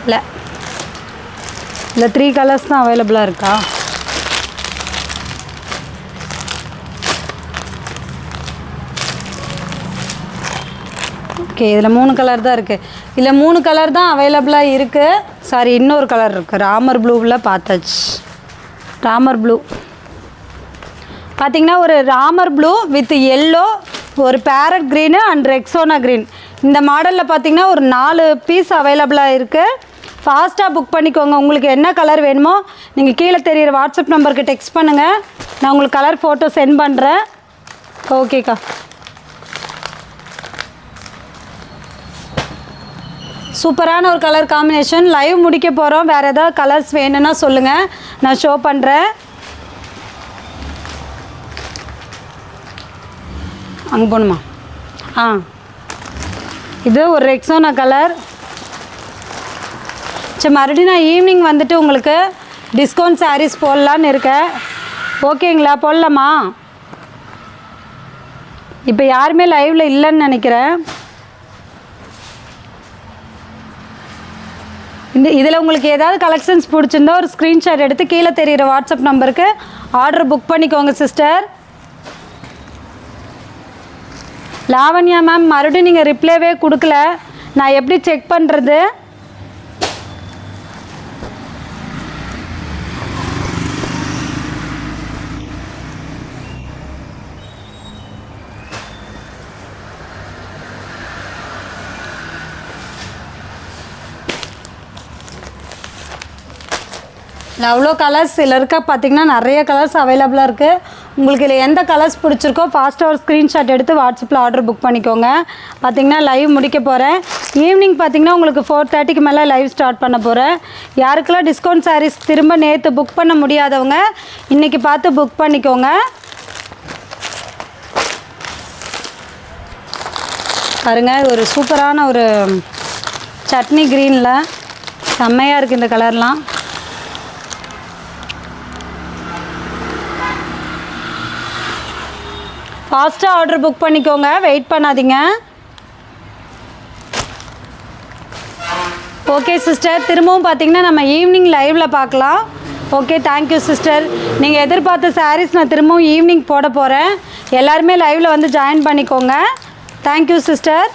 இல்லை 3 கலர்ஸ் தான் அவைலபிளாக இருக்கா? ஓகே, இதில் 3 கலர் தான் இருக்குது. இதில் 3 கலர் தான் அவைலபிளாக இருக்குது. சாரி, இன்னொரு கலர் இருக்குது, ராமர் ப்ளூவில் பார்த்தாச்சு. ராமர் ப்ளூ பார்த்திங்கன்னா ஒரு ராமர் ப்ளூ வித் எல்லோ, ஒரு parrot green and Rexona green. இந்த மாடலில் பார்த்திங்கன்னா ஒரு 4 பீஸ் அவைலபிளாக இருக்குது. ஃபாஸ்ட்டாக புக் பண்ணிக்கோங்க. உங்களுக்கு என்ன கலர் வேணுமோ நீங்கள் கீழே தெரிகிற வாட்ஸ்அப் நம்பருக்கு டெக்ஸ்ட் பண்ணுங்கள், நான் உங்களுக்கு கலர் ஃபோட்டோ சென்ட் பண்ணுறேன். ஓகேக்கா, சூப்பரான ஒரு கலர் காம்பினேஷன். லைவ் முடிக்க போகிறோம். வேறு ஏதாவது கலர்ஸ் வேணும்னா சொல்லுங்கள், நான் ஷோ பண்ணுறேன். அங்கே போகணுமா? இது ஒரு ரெக்ஸோனா கலர். சரி, மறுபடியும் நான் ஈவினிங் வந்துட்டு உங்களுக்கு டிஸ்கவுண்ட் சாரீஸ் போடலான்னு இருக்கேன். ஓகேங்களா? போடலாமா? இப்போ யாருமே லைவில் இல்லைன்னு நினைக்கிறேன். இதில் உங்களுக்கு ஏதாவது கலெக்ஷன்ஸ் பிடிச்சிருந்தா ஒரு ஸ்க்ரீன்ஷாட் எடுத்து கீழே தெரிகிற வாட்ஸ்அப் நம்பருக்கு ஆர்டர் புக் பண்ணிக்கோங்க சிஸ்டர். லாவண்யா மேம் மறுபடியும் நீங்கள் ரிப்ளைவே கொடுக்கல, நான் எப்படி செக் பண்ணுறது? அவ்வளோ கலர்ஸ் இதில் இருக்க பார்த்திங்கன்னா நிறைய கலர்ஸ் அவைலபிளாக இருக்குது. உங்களுக்கு இதில் எந்த கலர்ஸ் பிடிச்சிருக்கோ ஃபாஸ்ட்டாக ஒரு ஸ்க்ரீன்ஷாட் எடுத்து வாட்ஸ்அப்பில் ஆர்டர் புக் பண்ணிக்கோங்க. பார்த்திங்கன்னா லைவ் முடிக்க போகிறேன். ஈவினிங் பார்த்திங்கன்னா உங்களுக்கு 4:30க்கு மேலே லைவ் ஸ்டார்ட் பண்ண போகிறேன். யாருக்கெல்லாம் டிஸ்கவுண்ட் சாரீஸ் திரும்ப நேற்று புக் பண்ண முடியாதவங்க இன்றைக்கி பார்த்து புக் பண்ணிக்கோங்க. பாருங்கள், ஒரு சூப்பரான ஒரு சட்னி க்ரீனில் செம்மையாக இருக்குது இந்த கலர்லாம். ஃபாஸ்ட்டாக ஆர்டர் புக் பண்ணிக்கோங்க, வெயிட் பண்ணாதீங்க. ஓகே சிஸ்டர், திரும்பவும் பார்த்தீங்கன்னா நம்ம ஈவினிங் லைவில் பார்க்கலாம். Okay, thank you sister. நீங்கள் எதிர்பார்த்த சாரீஸ் நான் திரும்பவும் ஈவினிங் போட போகிறேன். எல்லாருமே லைவில் வந்து ஜாயின் பண்ணிக்கோங்க. Thank you sister.